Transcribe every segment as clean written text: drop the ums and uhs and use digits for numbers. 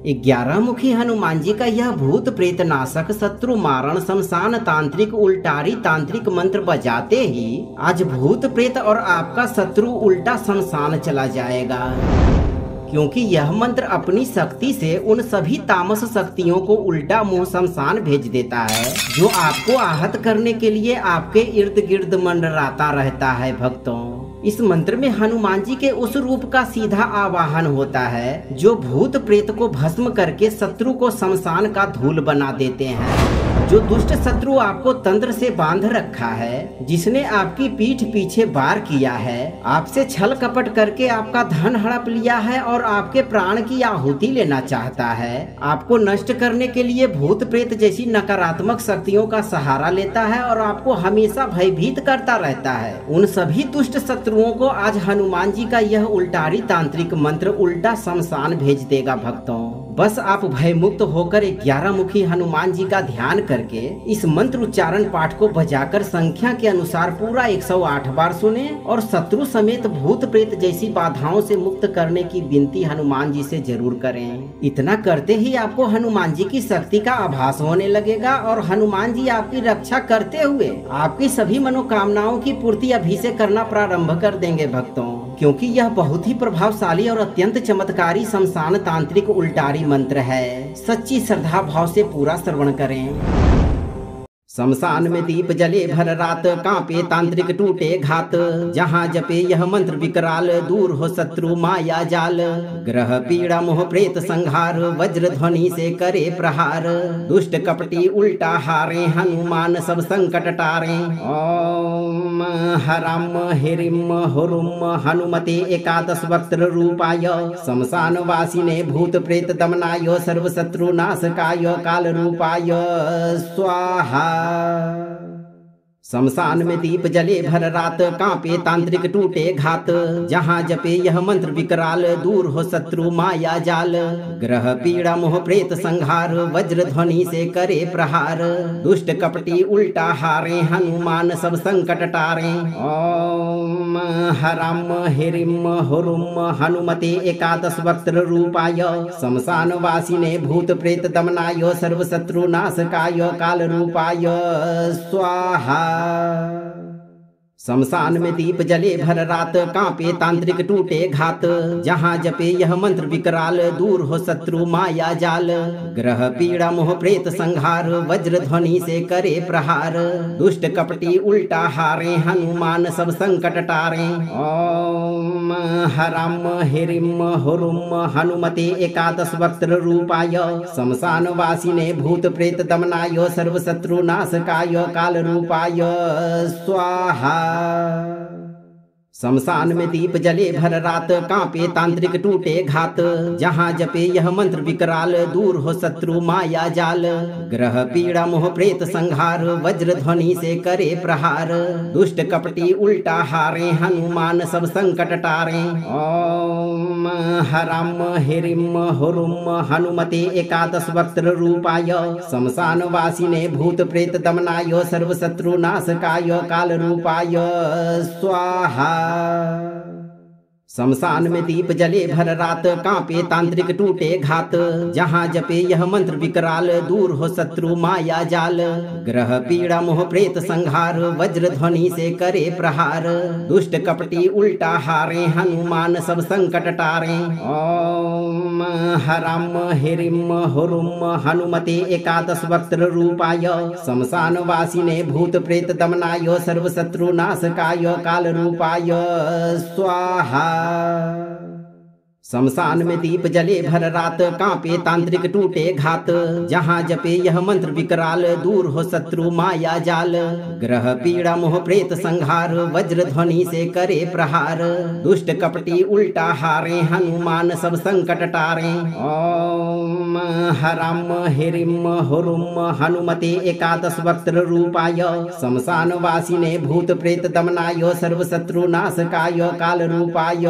ग्यारह मुखी हनुमान जी का यह भूत प्रेत नाशक शत्रु मारण शमशान तांत्रिक उल्टारी तांत्रिक मंत्र बजाते ही आज भूत प्रेत और आपका शत्रु उल्टा शमशान चला जाएगा, क्योंकि यह मंत्र अपनी शक्ति से उन सभी तामस शक्तियों को उल्टा मुंह शमशान भेज देता है जो आपको आहत करने के लिए आपके इर्द गिर्द मंडराता रहता है। भक्तों, इस मंत्र में हनुमान जी के उस रूप का सीधा आवाहन होता है जो भूत प्रेत को भस्म करके शत्रु को शमशान का धूल बना देते हैं। जो दुष्ट शत्रु आपको तंत्र से बांध रखा है, जिसने आपकी पीठ पीछे वार किया है, आपसे छल कपट करके आपका धन हड़प लिया है और आपके प्राण की आहुति लेना चाहता है, आपको नष्ट करने के लिए भूत प्रेत जैसी नकारात्मक शक्तियों का सहारा लेता है और आपको हमेशा भयभीत करता रहता है, उन सभी दुष्ट शत्रुओं को आज हनुमान जी का यह उल्टारी तांत्रिक मंत्र उल्टा शमशान भेज देगा। भक्तों, बस आप भयमुक्त होकर 11 मुखी हनुमान जी का ध्यान करके इस मंत्र उच्चारण पाठ को बजाकर संख्या के अनुसार पूरा 108 बार सुने और शत्रु समेत भूत प्रेत जैसी बाधाओं से मुक्त करने की विनती हनुमान जी से जरूर करें। इतना करते ही आपको हनुमान जी की शक्ति का आभास होने लगेगा और हनुमान जी आपकी रक्षा करते हुए आपकी सभी मनोकामनाओं की पूर्ति अभी से करना प्रारंभ कर देंगे। भक्तों, क्योंकि यह बहुत ही प्रभावशाली और अत्यंत चमत्कारी शमशान तांत्रिक उल्टारी मंत्र है। सच्ची श्रद्धा भाव से पूरा श्रवण करें। शमशान में दीप जले भर रात, कांपे तांत्रिक टूटे घात, जहाँ जपे यह मंत्र विकराल, दूर हो शत्रु माया जाल, ग्रह पीड़ा मोह प्रेत संहार, वज्र ध्वनि से करे प्रहार, दुष्ट कपटी उल्टा हारे, हनुमान सब संकट टारे। ओम हराम हिरिम हुरुम हनुमते एकादश वक्त्र रूपाय, शमशान वासिने भूत प्रेत दमनाय, सर्व शत्रु नाशकाय, काल रूपाय स्वाहा। शमशान में दीप जले भर रात, कांपे तांत्रिक टूटे घात, जहाँ जपे यह मंत्र विकराल, दूर हो शत्रु माया जाल, ग्रह पीड़ा मोह प्रेत संहार, वज्र ध्वनि से करे प्रहार, दुष्ट कपटी उल्टा हारे, हनुमान सब संकट टारे। ओम हराम हिरिम हुरुम हनुमते एकादश वक्त्र रूपाय, शमशान वासिने भूत प्रेत दमनाय, सर्व शत्रु नाशकाय, काल रूपाय स्वाहा। शमशान में दीप जले भर रात, कांपे तांत्रिक टूटे घात, जहाँ जपे यह मंत्र विकराल, दूर हो शत्रु माया जाल, ग्रह पीड़ा मोह प्रेत संहार, वज्र ध्वनि से करे प्रहार, दुष्ट कपटी उल्टा हारे, हनुमान सब संकट टारे। ओम हराम हिरिम हुरुम हनुमते एकादश वक्त्र रूपाय, शमशान वासिने भूत प्रेत दमनाय, सर्व शत्रु नाशकाय, काल रूपाय स्वाहा। शमशान में दीप जले भर रात, कांपे तांत्रिक टूटे घात, जहाँ जपे यह मंत्र विकराल, दूर हो शत्रु माया जाल, ग्रह पीड़ा मोह प्रेत संहार, वज्र ध्वनि से करे प्रहार, दुष्ट कपटी उल्टा हारे, हनुमान सब संकट टारे। ओम हराम हिरिम हुरुम हनुमते एकादश वक्त्र रूपाय, शमशान वासिने भूत प्रेत दमनाय, सर्व शत्रु नाशकाय, काल रूपाय स्वाहा। शमशान में दीप जले भर रात, कांपे तांत्रिक टूटे घात, जहाँ जपे यह मंत्र विकराल, दूर हो शत्रु माया जाल, ग्रह पीड़ा मोह प्रेत संहार, वज्र ध्वनि से करे प्रहार, दुष्ट कपटी उल्टा हारे, हनुमान सब संकट टारे। ओम हराम हिरिम हुरुम हनुमते एकादश वक्त्र रूपाय, शमशान वासिने भूत प्रेत दमनाय, सर्व शत्रु नाशकाय, काल रूपाय स्वाहा। शमशान में दीप जले भर रात, कांपे तांत्रिक टूटे घात, जहाँ जपे यह मंत्र विकराल, दूर हो शत्रु माया जाल, ग्रह पीड़ा मोह प्रेत संहार, वज्र ध्वनि से करे प्रहार, दुष्ट कपटी उल्टा हारे, हनुमान सब संकट टारे। ओम हराम हिरिम हुरुम हनुमते एकादश वक्त्र रूपाय, शमशान वासिने भूत प्रेत दमनाय, सर्व शत्रु नाशकाय, काल रूपाय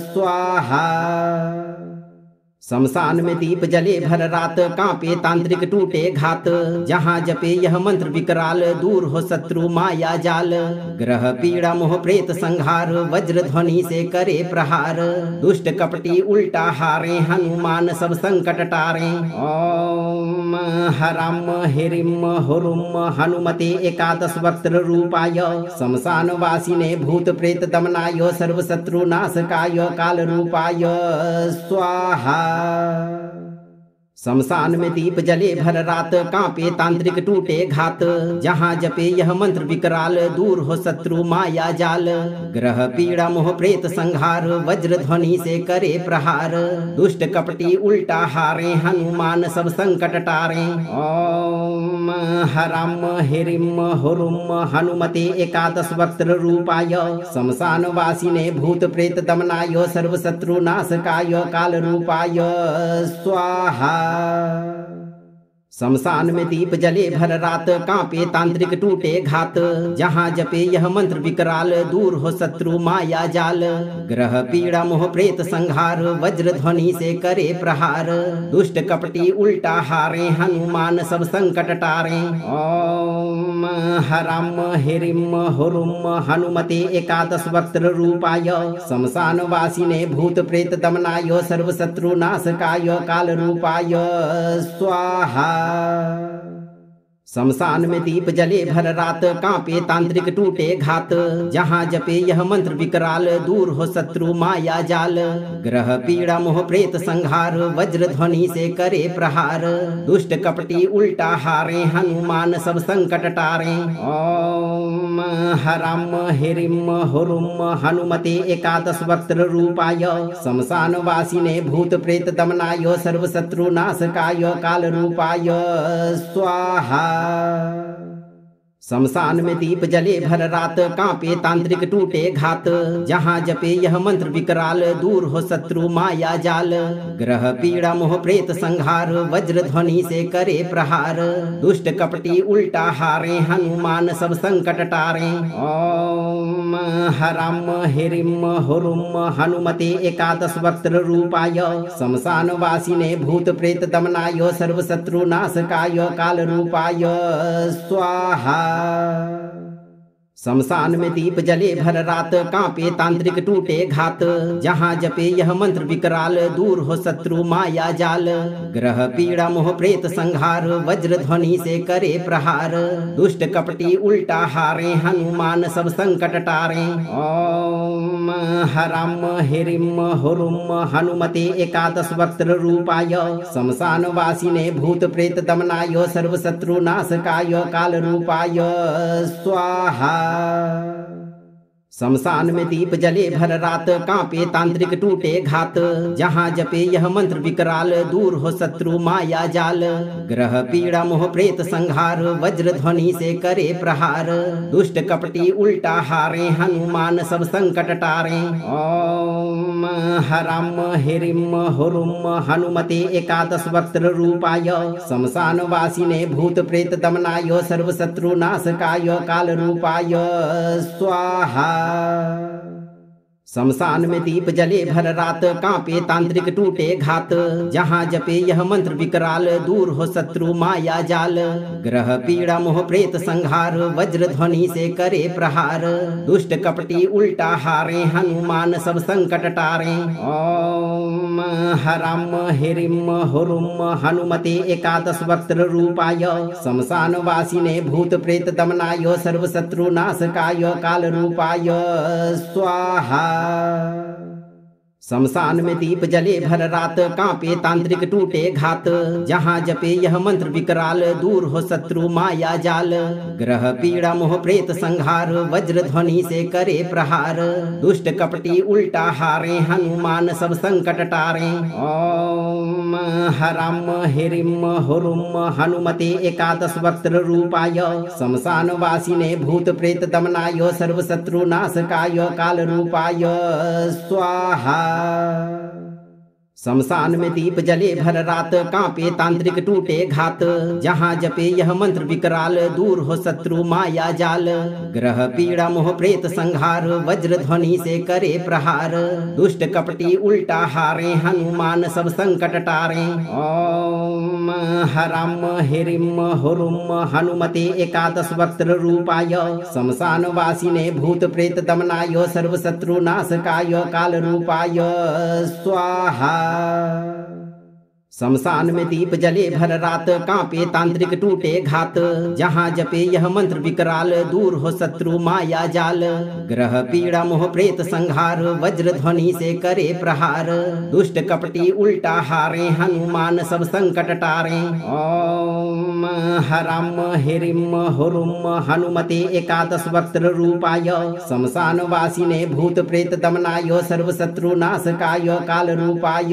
स्वाहा। शमशान में दीप जले भर रात, कांपे तांत्रिक टूटे घात। जहाँ जपे यह मंत्र विकराल, दूर हो शत्रु माया जाल। ग्रह पीड़ा मोह प्रेत संहार, वज्र ध्वनि से करे प्रहार। दुष्ट कपटी उल्टा हारे, हनुमान सब संकट टारे। ओम हराम हिरिम हुरुम हनुमते एकादश वक्त्र रूपाय। शमशान वासिने भूत प्रेत दमनाय, सर्व शत्रु नाशकाय काल रूपाय स्वाहा। शमशान में दीप जले भर रात, कांपे तांत्रिक टूटे घात। जहाँ जपे यह मंत्र विकराल, दूर हो शत्रु माया जाल। ग्रह पीड़ा मोह प्रेत संहार, वज्र ध्वनि से करे प्रहार। दुष्ट कपटी उल्टा हारे, हनुमान सब संकट टारे। ओम हराम हिरिम हुरुम हनुमते एकादश वक्त्र रूपाय। शमशान वासिने भूत प्रेत दमनाय, सर्व शत्रु नाशकाय काल रूपाय स्वाहा। शमशान में दीप जले भर रात, कांपे तांत्रिक टूटे घात। जहाँ जपे यह मंत्र विकराल, दूर हो शत्रु माया जाल। ग्रह पीड़ा मोह प्रेत संहार, वज्र ध्वनि से करे प्रहार। दुष्ट कपटी उल्टा हारे, हनुमान सब संकट टारे। ओम हराम हिरिम हुरुम हनुमते एकादश वक्त्र रूपाय। शमशान वासिने भूत प्रेत दमनाय, सर्व शत्रु नाशकाय काल रूपाय स्वाहा। शमशान में दीप जले भर रात, कांपे तांत्रिक टूटे घात। जहाँ जपे यह मंत्र विकराल, दूर हो शत्रु माया जाल। ग्रह पीड़ा मोह प्रेत संहार, वज्र ध्वनि से करे प्रहार। दुष्ट कपटी उल्टा हारे, हनुमान सब संकट टारे। ओम हराम हिरिम हुरुम हनुमते एकादश वक्त्र रूपाय। शमशान वासिने भूत प्रेत दमनाय, सर्व शत्रु नाशकाय काल रूपाय स्वाहा। शमशान में दीप जले भर रात, कांपे तांत्रिक टूटे घात। जहाँ जपे यह मंत्र विकराल, दूर हो शत्रु माया जाल। ग्रह पीड़ा मोह प्रेत संहार, वज्र ध्वनि से करे प्रहार। दुष्ट कपटी उल्टा हारे, हनुमान सब संकट टारे। ओम हराम हिरिम हुरुम हनुमते एकादश वक्त्र रूपाय। शमशान वासिने भूत प्रेत दमनाय, सर्व शत्रु नाशकाय काल रूपाय स्वाहा। शमशान में दीप जले भर रात, कांपे तांत्रिक टूटे घात। जहाँ जपे यह मंत्र विकराल, दूर हो शत्रु माया जाल। ग्रह पीड़ा मोह प्रेत संहार, वज्र ध्वनि से करे प्रहार। दुष्ट कपटी उल्टा हारे, हनुमान सब संकट टारे। ओम हराम हिरिम हुरुम हनुमते एकादश वक्त्र रूपाय। शमशान वासिने भूत प्रेत दमनाय, सर्व शत्रु नाशकाय काल रूपाय स्वाहा। शमशान में दीप जले भर रात, कांपे तांत्रिक टूटे घात। जहाँ जपे यह मंत्र विकराल, दूर हो शत्रु माया जाल। ग्रह पीड़ा मोह प्रेत संहार, वज्र ध्वनि से करे प्रहार। दुष्ट कपटी उल्टा हारे, हनुमान सब संकट टारे। ओम हराम हिरिम हुरुम हनुमते एकादश वक्त्र रूपाय। शमशान वासिने भूत प्रेत दमनाय, सर्व शत्रु नाशकाय काल रूपाय स्वाहा। शमशान में दीप जले भर रात, कांपे तांत्रिक टूटे घात। जहाँ जपे यह मंत्र विकराल, दूर हो शत्रु माया जाल। ग्रह पीड़ा मोह प्रेत संहार, वज्र ध्वनि से करे प्रहार। दुष्ट कपटी उल्टा हारे, हनुमान सब संकट टारे। ओम हराम हिरिम हुरुम हनुमते एकादश वक्त्र रूपाय। शमशान वासिने भूत प्रेत दमनाय, सर्व शत्रु नाशकाय काल रूपाय स्वाहा। शमशान में दीप जले भर रात, कांपे तांत्रिक टूटे घात। जहाँ जपे यह मंत्र विकराल, दूर हो शत्रु माया जाल। ग्रह पीड़ा मोह प्रेत संहार, वज्र ध्वनि से करे प्रहार। दुष्ट कपटी उल्टा हारे, हनुमान सब संकट टारे। ओम हराम हिरिम हुरुम हनुमते एकादश वक्त्र रूपाय। शमशान वासिने भूत प्रेत दमनाय, सर्व शत्रु नाशकाय काल रूपाय स्वाहा। शमशान में दीप जले भर रात, कांपे तांत्रिक टूटे घात। जहाँ जपे यह मंत्र विकराल, दूर हो शत्रु माया जाल। ग्रह पीड़ा मोह प्रेत संहार, वज्र ध्वनि से करे प्रहार। दुष्ट कपटी उल्टा हारे, हनुमान सब संकट टारे। ओम हराम हिरिम हुरुम हनुमते एकादश वक्त्र रूपाय। शमशान वासिने भूत प्रेत दमनाय, सर्व शत्रु नाशकाय काल रूपाय स्वाहा। शमशान में दीप जले भर रात, कांपे तांत्रिक टूटे घात। जहाँ जपे यह मंत्र विकराल, दूर हो शत्रु माया जाल। ग्रह पीड़ा मोह प्रेत संहार, वज्र ध्वनि से करे प्रहार। दुष्ट कपटी उल्टा हारे, हनुमान सब संकट टारे। ओम हराम हिरिम हुरुम हनुमते एकादश वक्त्र रूपाय। शमशान वासिने भूत प्रेत दमनाय, सर्व शत्रु नाशकाय काल रूपाय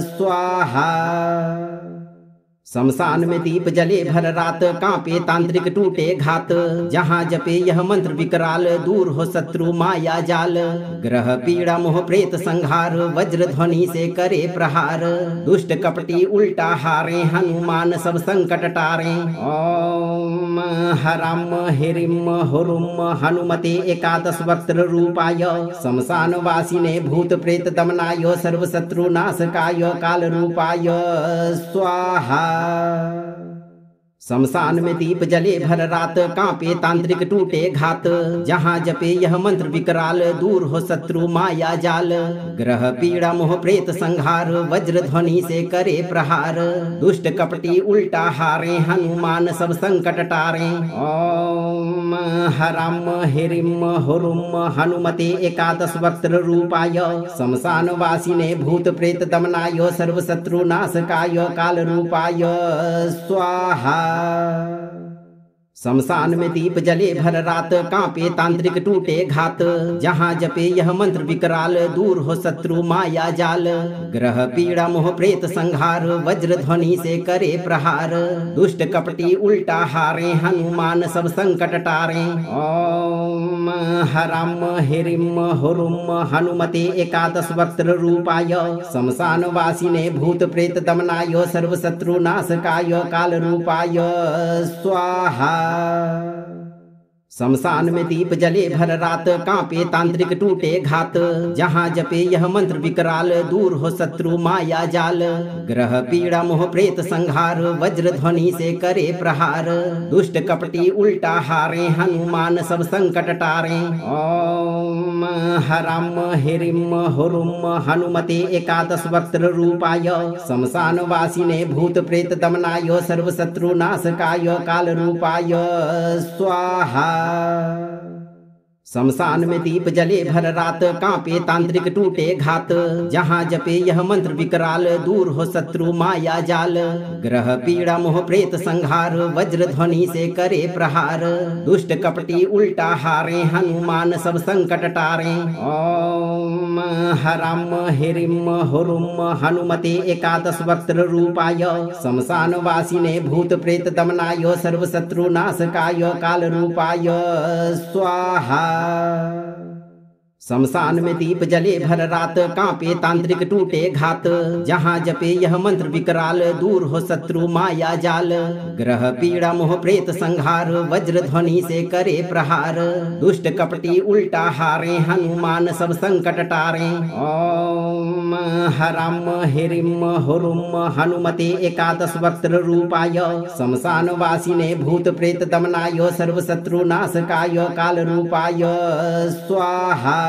स्वाहा। शमशान में दीप जले भर रात, कांपे तांत्रिक टूटे घात। जहाँ जपे यह मंत्र विकराल, दूर हो शत्रु माया जाल। ग्रह पीड़ा मोह प्रेत संहार, वज्र ध्वनि से करे प्रहार। दुष्ट कपटी उल्टा हारे, हनुमान सब संकट टारे। ओम हराम हिरिम हुरुम हनुमते एकादश वक्त्र रूपाय। शमशान वासिने भूत प्रेत दमनाय, सर्व शत्रु नाशकाय काल रूपाय स्वाहा। शमशान में दीप जले भर रात, कांपे तांत्रिक टूटे घात। जहाँ जपे यह मंत्र विकराल, दूर हो शत्रु माया जाल। ग्रह पीड़ा मोह प्रेत संहार, वज्र ध्वनि से करे प्रहार। दुष्ट कपटी उल्टा हारे, हनुमान सब संकट टारे। ओम हराम हिरिम हुरुम हनुमते एकादश वक्त्र रूपाय। शमशान वासिने भूत प्रेत दमनाय, सर्व शत्रु नाशकाय काल रूपाय स्वाहा। शमशान में दीप जले भर रात, कांपे तांत्रिक टूटे घात। जहाँ जपे यह मंत्र विकराल, दूर हो शत्रु माया जाल। ग्रह पीड़ा मोह प्रेत संहार, वज्र ध्वनि से करे प्रहार। दुष्ट कपटी उल्टा हारे, हनुमान सब संकट टारे। ओम हराम हिरिम हुरुम हनुमते एकादश वक्त्र रूपाय। शमशान वासिने भूत प्रेत दमनाय, सर्व शत्रु नाशकाय काल रूपाय स्वाहा। शमशान में दीप जले भर रात, कांपे तांत्रिक टूटे घात। जहाँ जपे यह मंत्र विकराल, दूर हो शत्रु माया जाल। ग्रह पीड़ा मोह प्रेत संहार, वज्र ध्वनि से करे प्रहार। दुष्ट कपटी उल्टा हारे, हनुमान सब संकट टारे। ओम हराम हिरिम हुरुम हनुमते एकादश वक्त्र रूपाय। शमशान वासिने भूत प्रेत दमनाय, सर्व शत्रु नाशकाय काल रूपाय स्वाहा। शमशान में दीप जले भर रात, कांपे तांत्रिक टूटे घात। जहाँ जपे यह मंत्र विकराल, दूर हो शत्रु माया जाल। ग्रह पीड़ा मोह प्रेत संहार, वज्र ध्वनि से करे प्रहार। दुष्ट कपटी उल्टा हारे, हनुमान सब संकट टारे। ओम हराम हिरिम हुरुम हनुमते एकादश वक्त्र रूपाय। शमशान वासिने भूत प्रेत दमनाय, सर्व शत्रु नाशकाय काल रूपाय स्वाहा। शमशान में दीप जले भर रात, कांपे तांत्रिक टूटे घात। जहाँ जपे यह मंत्र विकराल, दूर हो शत्रु माया जाल। ग्रह पीड़ा मोह प्रेत संहार, वज्र ध्वनि से करे प्रहार। दुष्ट कपटी उल्टा हारे, हनुमान सब संकट टारे। ओम हराम हिरिम हुरुम हनुमते एकादश वक्त्र रूपाय। शमशान वासिने भूत प्रेत दमनाय, सर्व शत्रु नाशकाय काल रूपाय स्वाहा।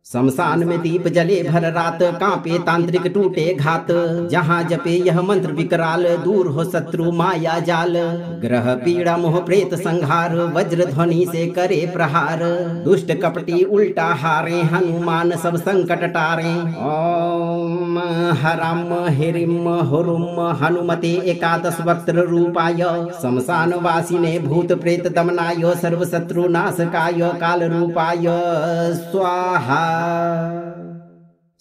शमशान में दीप जले भर रात, कांपे तांत्रिक टूटे घात। जहाँ जपे यह मंत्र विकराल, दूर हो शत्रु माया जाल। ग्रह पीड़ा मोह प्रेत संहार, वज्र ध्वनि से करे प्रहार। दुष्ट कपटी उल्टा हारे, हनुमान सब संकट टारे। ओम हराम हिरिम हुरुम हनुमते एकादश वक्त्र रूपाय। शमशान वासिने भूत प्रेत दमनाय, सर्व शत्रु नाशकाय काल रूपाय स्वाहा।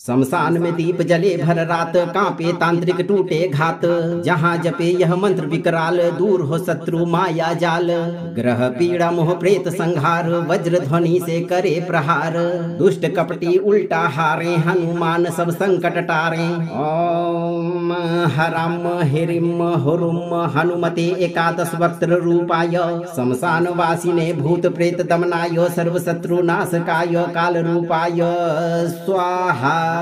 शमशान में दीप जले भर रात, कांपे तांत्रिक टूटे घात। जहाँ जपे यह मंत्र विकराल, दूर हो शत्रु माया जाल। ग्रह पीड़ा मोह प्रेत संहार, वज्र ध्वनि से करे प्रहार। दुष्ट कपटी उल्टा हारे, हनुमान सब संकट टारे। ओम हराम हिरिम हुरुम हनुमते एकादश वक्त्र रूपाय। शमशान वासिने भूत प्रेत दमनाय, सर्व शत्रु नाशकाय काल रूपाय स्वाहा।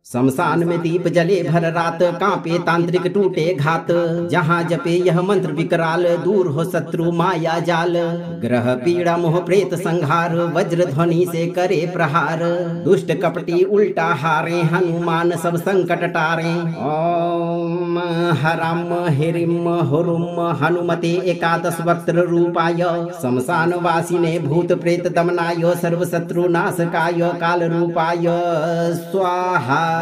शमशान में दीप जले भर रात, कांपे तांत्रिक टूटे घात। जहाँ जपे यह मंत्र विकराल, दूर हो शत्रु माया जाल। ग्रह पीड़ा मोह प्रेत संहार, वज्र ध्वनि से करे प्रहार। दुष्ट कपटी उल्टा हारे, हनुमान सब संकट टारे। ओम हराम हिरिम हुरुम हनुमते एकादश वक्त्र रूपाय। शमशान वासिने भूत प्रेत दमनाय, सर्व शत्रु नाशकाय काल रूपाय स्वाहा।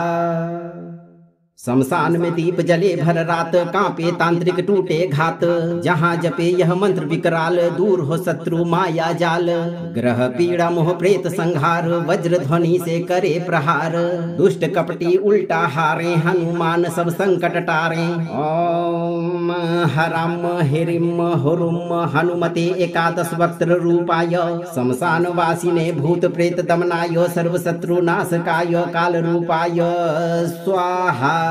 शमशान में दीप जले भर रात, कांपे तांत्रिक टूटे घात। जहाँ जपे यह मंत्र विकराल, दूर हो शत्रु माया जाल। ग्रह पीड़ा मोह प्रेत संहार, वज्र ध्वनि से करे प्रहार। दुष्ट कपटी उल्टा हारे, हनुमान सब संकट टारे। ओम हराम हिरिम हुरुम हनुमते एकादश वक्त्र रूपाय। शमशान वासिने भूत प्रेत दमनाय, सर्व शत्रु नाशकाय काल रूपाय स्वाहा।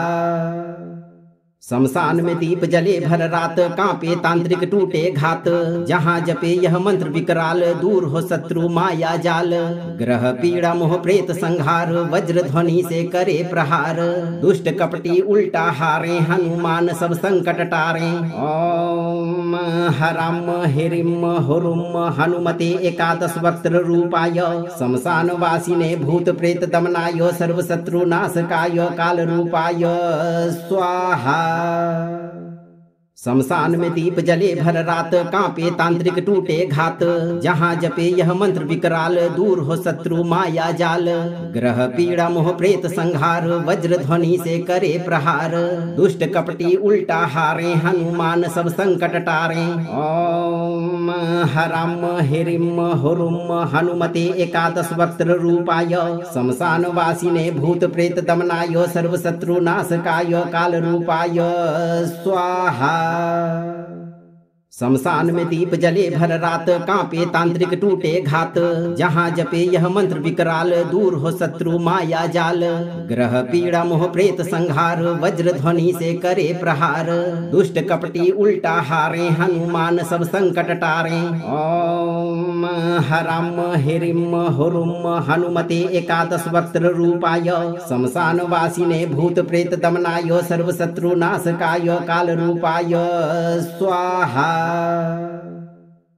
शमशान में दीप जले भर रात, कांपे तांत्रिक टूटे घात। जहाँ जपे यह मंत्र विकराल, दूर हो शत्रु माया जाल। ग्रह पीड़ा मोह प्रेत संहार, वज्र ध्वनि से करे प्रहार। दुष्ट कपटी उल्टा हारे, हनुमान सब संकट टारे। ओम हराम हिरिम हुरुम हनुमते एकादश वक्त्र रूपाय। शमशान वासिने भूत प्रेत दमनाय, सर्व शत्रु नाशकाय काल रूपाय स्वाहा। शमशान में दीप जले भर रात, कांपे तांत्रिक टूटे घात। जहाँ जपे यह मंत्र विकराल, दूर हो शत्रु माया जाल। ग्रह पीड़ा मोह प्रेत संहार, वज्र ध्वनि से करे प्रहार। दुष्ट कपटी उल्टा हारे, हनुमान सब संकट टारे। ओम हराम हिरिम हुरुम हनुमते एकादश वक्त्र रूपाय। शमशान वासिने भूत प्रेत दमनाय, सर्व शत्रु नाशकाय काल रूपाय स्वाहा। शमशान में दीप जले भर रात, कांपे तांत्रिक टूटे घात। जहाँ जपे यह मंत्र विकराल, दूर हो शत्रु माया जाल। ग्रह पीड़ा मोह प्रेत संहार, वज्र ध्वनि से करे प्रहार। दुष्ट कपटी उल्टा हारे, हनुमान सब संकट टारे। ओम हराम हिरिम हुरुम हनुमते एकादश वक्त्र रूपाय। शमशान वासिने भूत प्रेत दमनाय, सर्व शत्रु नाशकाय काल रूपाय स्वाहा।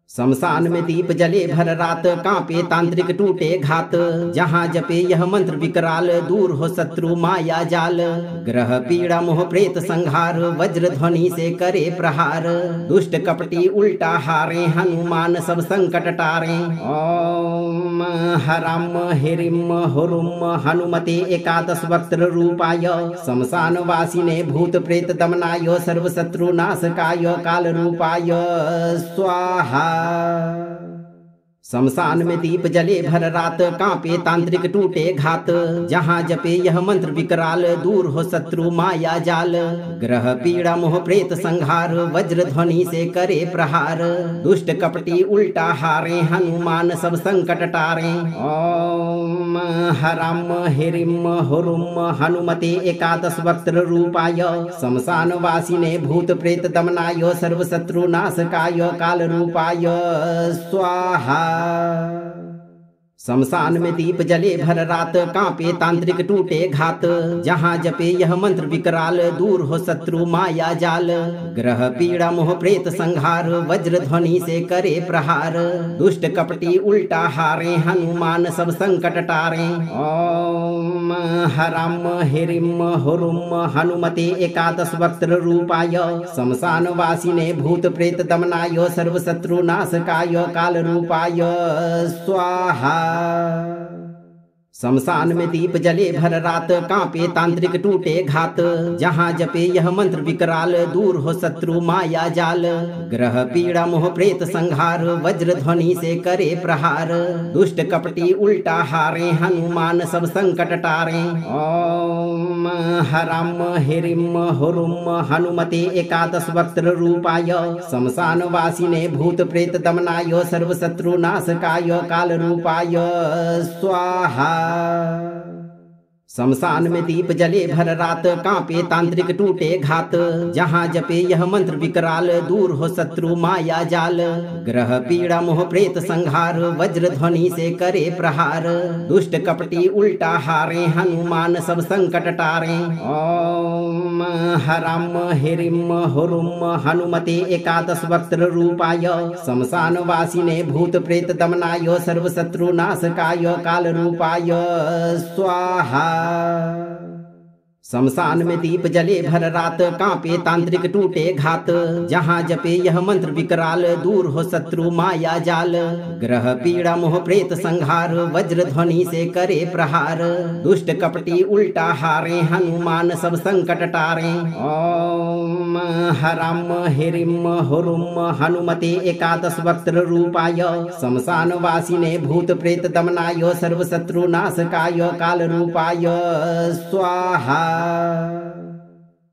शमशान में दीप जले भर रात, कांपे तांत्रिक टूटे घात। जहाँ जपे यह मंत्र विकराल, दूर हो शत्रु माया जाल। ग्रह पीड़ा मोह प्रेत संहार, वज्र ध्वनि से करे प्रहार। दुष्ट कपटी उल्टा हारे, हनुमान सब संकट टारे। ओम हराम हिरिम हुरुम हनुमते एकादश वक्त्र रूपाय। शमशान वासिने भूत प्रेत दमनाय, सर्व शत्रु नाशकाय काल रूपाय स्वाहा। शमशान में दीप जले भर रात, कांपे तांत्रिक टूटे घात। जहाँ जपे यह मंत्र विकराल, दूर हो शत्रु माया जाल। ग्रह पीड़ा मोह प्रेत संहार, वज्र ध्वनि से करे प्रहार। दुष्ट कपटी उल्टा हारे, हनुमान सब संकट टारे। ओम हराम हिरिम हुरुम हनुमते एकादश वक्त्र रूपाय। शमशान वासिने भूत प्रेत दमनाय, सर्व शत्रु नाशकाय काल रूपाय स्वाहा। शमशान में दीप जले भर रात, कांपे तांत्रिक टूटे घात। जहाँ जपे यह मंत्र विकराल, दूर हो शत्रु माया जाल। ग्रह पीड़ा मोह प्रेत संहार, वज्र ध्वनि से करे प्रहार। दुष्ट कपटी उल्टा हारे, हनुमान सब संकट टारे। ओम हराम हिरिम हुरुम हनुमते एकादश वक्त्र रूपाय। शमशान वासिने भूत प्रेत दमनाय, सर्व शत्रु नाशकाय काल रूपाय स्वाहा। शमशान में दीप जले भर रात, कांपे तांत्रिक टूटे घात। जहाँ जपे यह मंत्र विकराल, दूर हो शत्रु माया जाल। ग्रह पीड़ा मोह प्रेत संहार, वज्र ध्वनि से करे प्रहार। दुष्ट कपटी उल्टा हारे, हनुमान सब संकट टारे। ओम हराम हिरिम हुरुम हनुमते एकादश वक्त्र रूपाय। शमशान वासिने भूत प्रेत दमनाय, सर्व शत्रु नाशकाय काल रूपाय स्वाहा। शमशान में दीप जले भर रात, कांपे तांत्रिक टूटे घात। जहाँ जपे यह मंत्र विकराल, दूर हो शत्रु माया जाल। ग्रह पीड़ा मोह प्रेत संहार, वज्र ध्वनि से करे प्रहार। दुष्ट कपटी उल्टा हारे, हनुमान सब संकट टारे। ओम हराम हिरिम हुरुम हनुमते एकादश वक्त्र रूपाय। शमशान वासिने भूत प्रेत दमनाय, सर्व शत्रु नाशकाय काल रूपाय स्वाहा। शमशान में दीप जले भर रात, कांपे तांत्रिक टूटे घात। जहाँ जपे यह मंत्र विकराल, दूर हो शत्रु माया जाल। ग्रह पीड़ा मोह प्रेत संहार, वज्र ध्वनि से करे प्रहार। दुष्ट कपटी उल्टा हारे, हनुमान सब संकट टारे। ओम हराम हिरिम हुरुम हनुमते एकादश वक्त्र रूपाय। शमशान वासिने भूत प्रेत दमनाय, सर्व शत्रु नाशकाय काल रूपाय स्वाहा।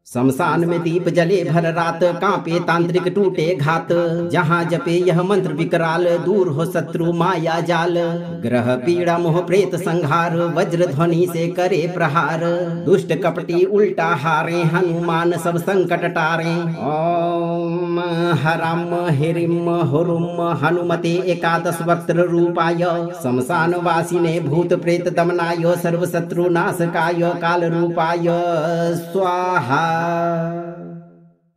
शमशान में दीप जले भर रात, कांपे तांत्रिक टूटे घात। जहाँ जपे यह मंत्र विकराल, दूर हो शत्रु माया जाल। ग्रह पीड़ा मोह प्रेत संहार, वज्र ध्वनि से करे प्रहार। दुष्ट कपटी उल्टा हारे, हनुमान सब संकट टारे। ओम हराम हिरिम हुरुम हनुमते एकादश वक्त्र रूपाय। शमशान वासिने भूत प्रेत दमनाय, सर्व शत्रु नाशकाय काल रूपाय स्वाहा।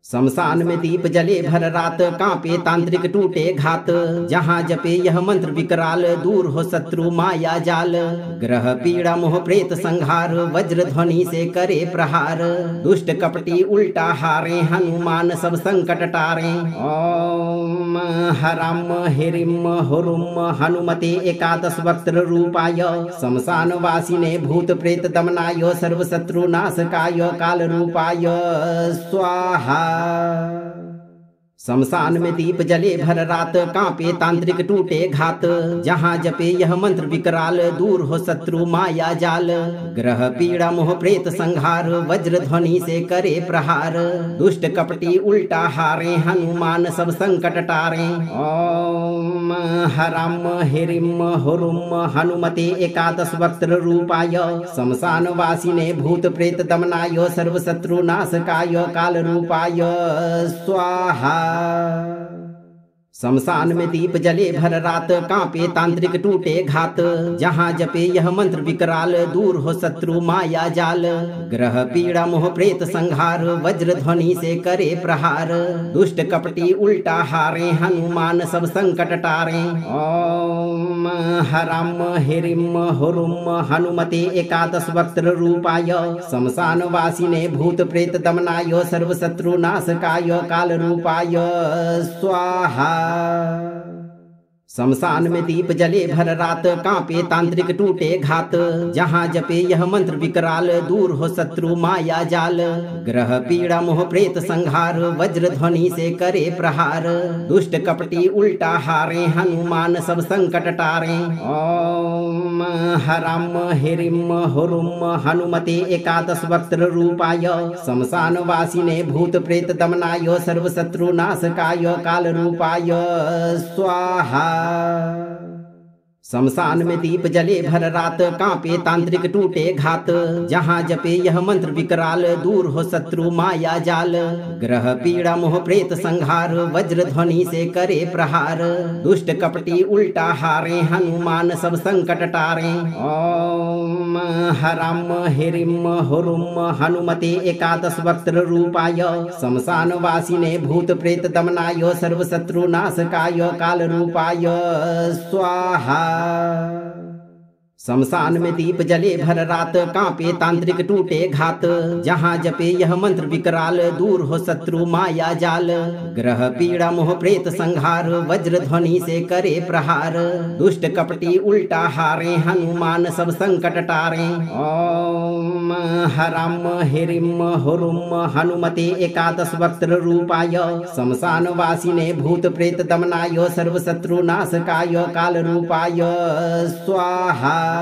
शमशान में दीप जले भर रात, कांपे तांत्रिक टूटे घात। जहाँ जपे यह मंत्र विकराल, दूर हो शत्रु माया जाल। ग्रह पीड़ा मोह प्रेत संहार, वज्र ध्वनि से करे प्रहार। दुष्ट कपटी उल्टा हारे, हनुमान सब संकट टारे। ओम हराम हिरिम हुरुम हनुमते एकादश वक्त्र रूपाय। शमशान वासिने भूत प्रेत दमनाय, सर्व शत्रु नाशकाय काल रूपाय स्वाहा। शमशान में दीप जले भर रात, कांपे तांत्रिक टूटे घात। जहाँ जपे यह मंत्र विकराल, दूर हो शत्रु माया जाल। ग्रह पीड़ा मोह प्रेत संहार, वज्र ध्वनि से करे प्रहार। दुष्ट कपटी उल्टा हारे, हनुमान सब संकट टारे। ओम हराम हिरिम हुरुम हनुमते एकादश वक्त्र रूपाय। शमशान वासिने भूत प्रेत दमनाय, सर्व शत्रु नाशकाय काल रूपाय स्वाहा। शमशान में दीप जले भर रात, कांपे तांत्रिक टूटे घात। जहाँ जपे यह मंत्र विकराल, दूर हो शत्रु माया जाल। ग्रह पीड़ा मोह प्रेत संहार, वज्र ध्वनि से करे प्रहार। दुष्ट कपटी उल्टा हारे, हनुमान सब संकट टारे। ओम हराम हिरिम हुरुम हनुमते एकादश वक्त्र रूपाय। शमशान वासिने भूत प्रेत दमनाय, सर्व शत्रु नाशकाय काल रूपाय स्वाहा। शमशान में दीप जले भर रात, कांपे तांत्रिक टूटे घात। जहाँ जपे यह मंत्र विकराल, दूर हो शत्रु माया जाल। ग्रह पीड़ा मोह प्रेत संहार, वज्र ध्वनि से करे प्रहार। दुष्ट कपटी उल्टा हारे, हनुमान सब संकट टारे। ओम हराम हिरिम हुरुम हनुमते एकादश वक्त्र रूपाय। शमशान वासिने भूत प्रेत दमनाय, सर्व शत्रु नाशकाय काल रूपाय स्वाहा। शमशान में दीप जले भर रात, कांपे तांत्रिक टूटे घात। जहाँ जपे यह मंत्र विकराल, दूर हो शत्रु माया जाल। ग्रह पीड़ा मोह प्रेत संहार, वज्र ध्वनि से करे प्रहार। दुष्ट कपटी उल्टा हारे, हनुमान सब संकट टारे। ओम हराम हिरिम हुरुम हनुमते एकादश वक्त्र रूपाय। शमशान वासिने भूत प्रेत दमनाय, सर्व शत्रु नाशकाय काल रूपाय स्वाहा। शमशान में दीप जले भर रात, कांपे तांत्रिक टूटे घात। जहाँ जपे यह मंत्र विकराल, दूर हो शत्रु माया जाल। ग्रह पीड़ा मोह प्रेत संहार, वज्र ध्वनि से करे प्रहार। दुष्ट कपटी उल्टा हारे, हनुमान सब संकट टारे। ओम हराम हिरिम हुरुम हनुमते एकादश वक्त्र रूपाय। शमशान वासिने भूत प्रेत दमनाय, सर्व शत्रु नाशकाय काल रूपाय स्वाहा।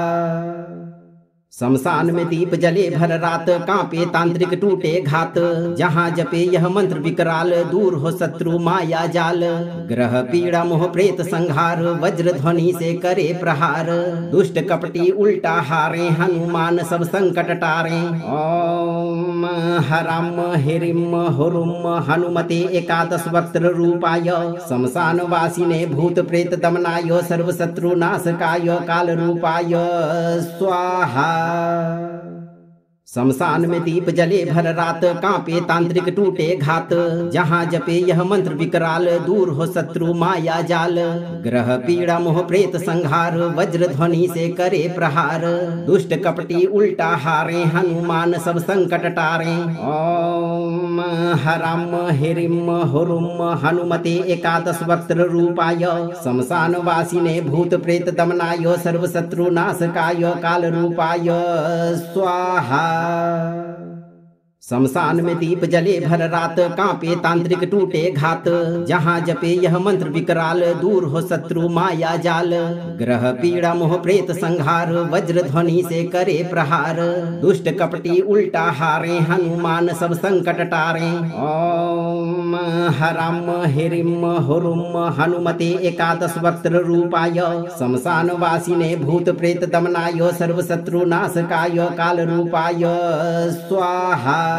शमशान में दीप जले भर रात, कांपे तांत्रिक टूटे घात। जहाँ जपे यह मंत्र विकराल, दूर हो शत्रु माया जाल। ग्रह पीड़ा मोह प्रेत संहार, वज्र ध्वनि से करे प्रहार। दुष्ट कपटी उल्टा हारे, हनुमान सब संकट टारे। ओम हराम हिरिम हुरुम हनुमते एकादश वक्त्र रूपाय। शमशान वासिने भूत प्रेत दमनाय, सर्व शत्रु नाशकाय काल रूपाय स्वाहा। शमशान में दीप जले भर रात, कांपे तांत्रिक टूटे घात। जहाँ जपे यह मंत्र विकराल, दूर हो शत्रु माया जाल। ग्रह पीड़ा मोह प्रेत संहार, वज्र ध्वनि से करे प्रहार। दुष्ट कपटी उल्टा हारे, हनुमान सब संकट टारे। ओम हराम हिरिम हुरुम हनुमते एकादश वक्त्र रूपाय। शमशान वासिने भूत प्रेत दमनाय, सर्व शत्रु नाशकाय काल रूपाय स्वाहा। शमशान में दीप जले भर रात, कांपे तांत्रिक टूटे घात। जहाँ जपे यह मंत्र विकराल, दूर हो शत्रु माया जाल। ग्रह पीड़ा मोह प्रेत संहार, वज्र ध्वनि से करे प्रहार। दुष्ट कपटी उल्टा हारे, हनुमान सब संकट टारे। ओम हराम हिरिम हुरुम हनुमते एकादश वक्त्र रूपाय। शमशान वासिने भूत प्रेत दमनाय, सर्व शत्रु नाशकाय काल रूपाय स्वाहा।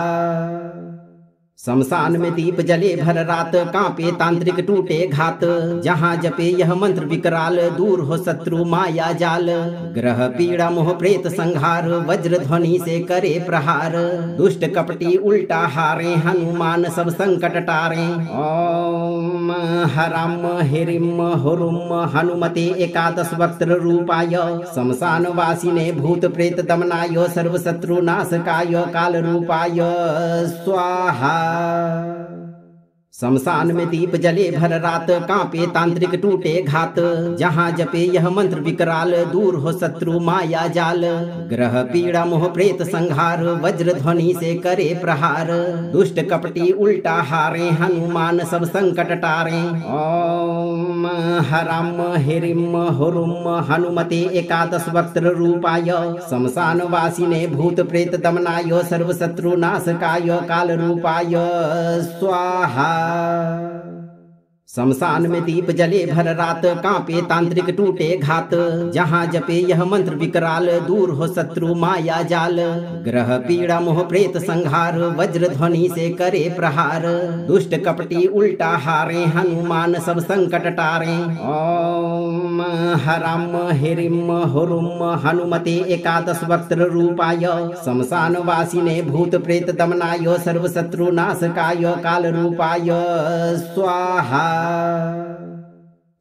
शमशान में दीप जले भर रात, कांपे तांत्रिक टूटे घात। जहाँ जपे यह मंत्र विकराल, दूर हो शत्रु माया जाल। ग्रह पीड़ा मोह प्रेत संहार, वज्र ध्वनि से करे प्रहार। दुष्ट कपटी उल्टा हारे, हनुमान सब संकट टारे। ओम हराम हिरिम हुरुम हनुमते एकादश वक्त्र रूपाय। शमशान वासिने भूत प्रेत दमनाय, सर्व शत्रु नाशकाय काल रूपाय स्वाहा। शमशान में दीप जले भर रात, कांपे तांत्रिक टूटे घात। जहाँ जपे यह मंत्र विकराल, दूर हो शत्रु माया जाल। ग्रह पीड़ा मोह प्रेत संहार, वज्र ध्वनि से करे प्रहार। दुष्ट कपटी उल्टा हारे, हनुमान सब संकट टारे। ओम हराम हिरिम हुरुम हनुमते एकादश वक्त्र रूपाय। शमशान वासिने भूत प्रेत दमनाय, सर्व शत्रु नाशकाय काल रूपाय स्वाहा। शमशान में दीप जले भर रात, कांपे तांत्रिक टूटे घात। जहाँ जपे यह मंत्र विकराल, दूर हो शत्रु माया जाल। ग्रह पीड़ा मोह प्रेत संहार, वज्र ध्वनि से करे प्रहार। दुष्ट कपटी उल्टा हारे, हनुमान सब संकट टारे। ओम हराम हिरिम हुरुम हनुमते एकादश वक्त्र रूपाय। शमशान वासिने भूत प्रेत दमनाय, सर्व शत्रु नाशकाय काल रूपाय स्वाहा।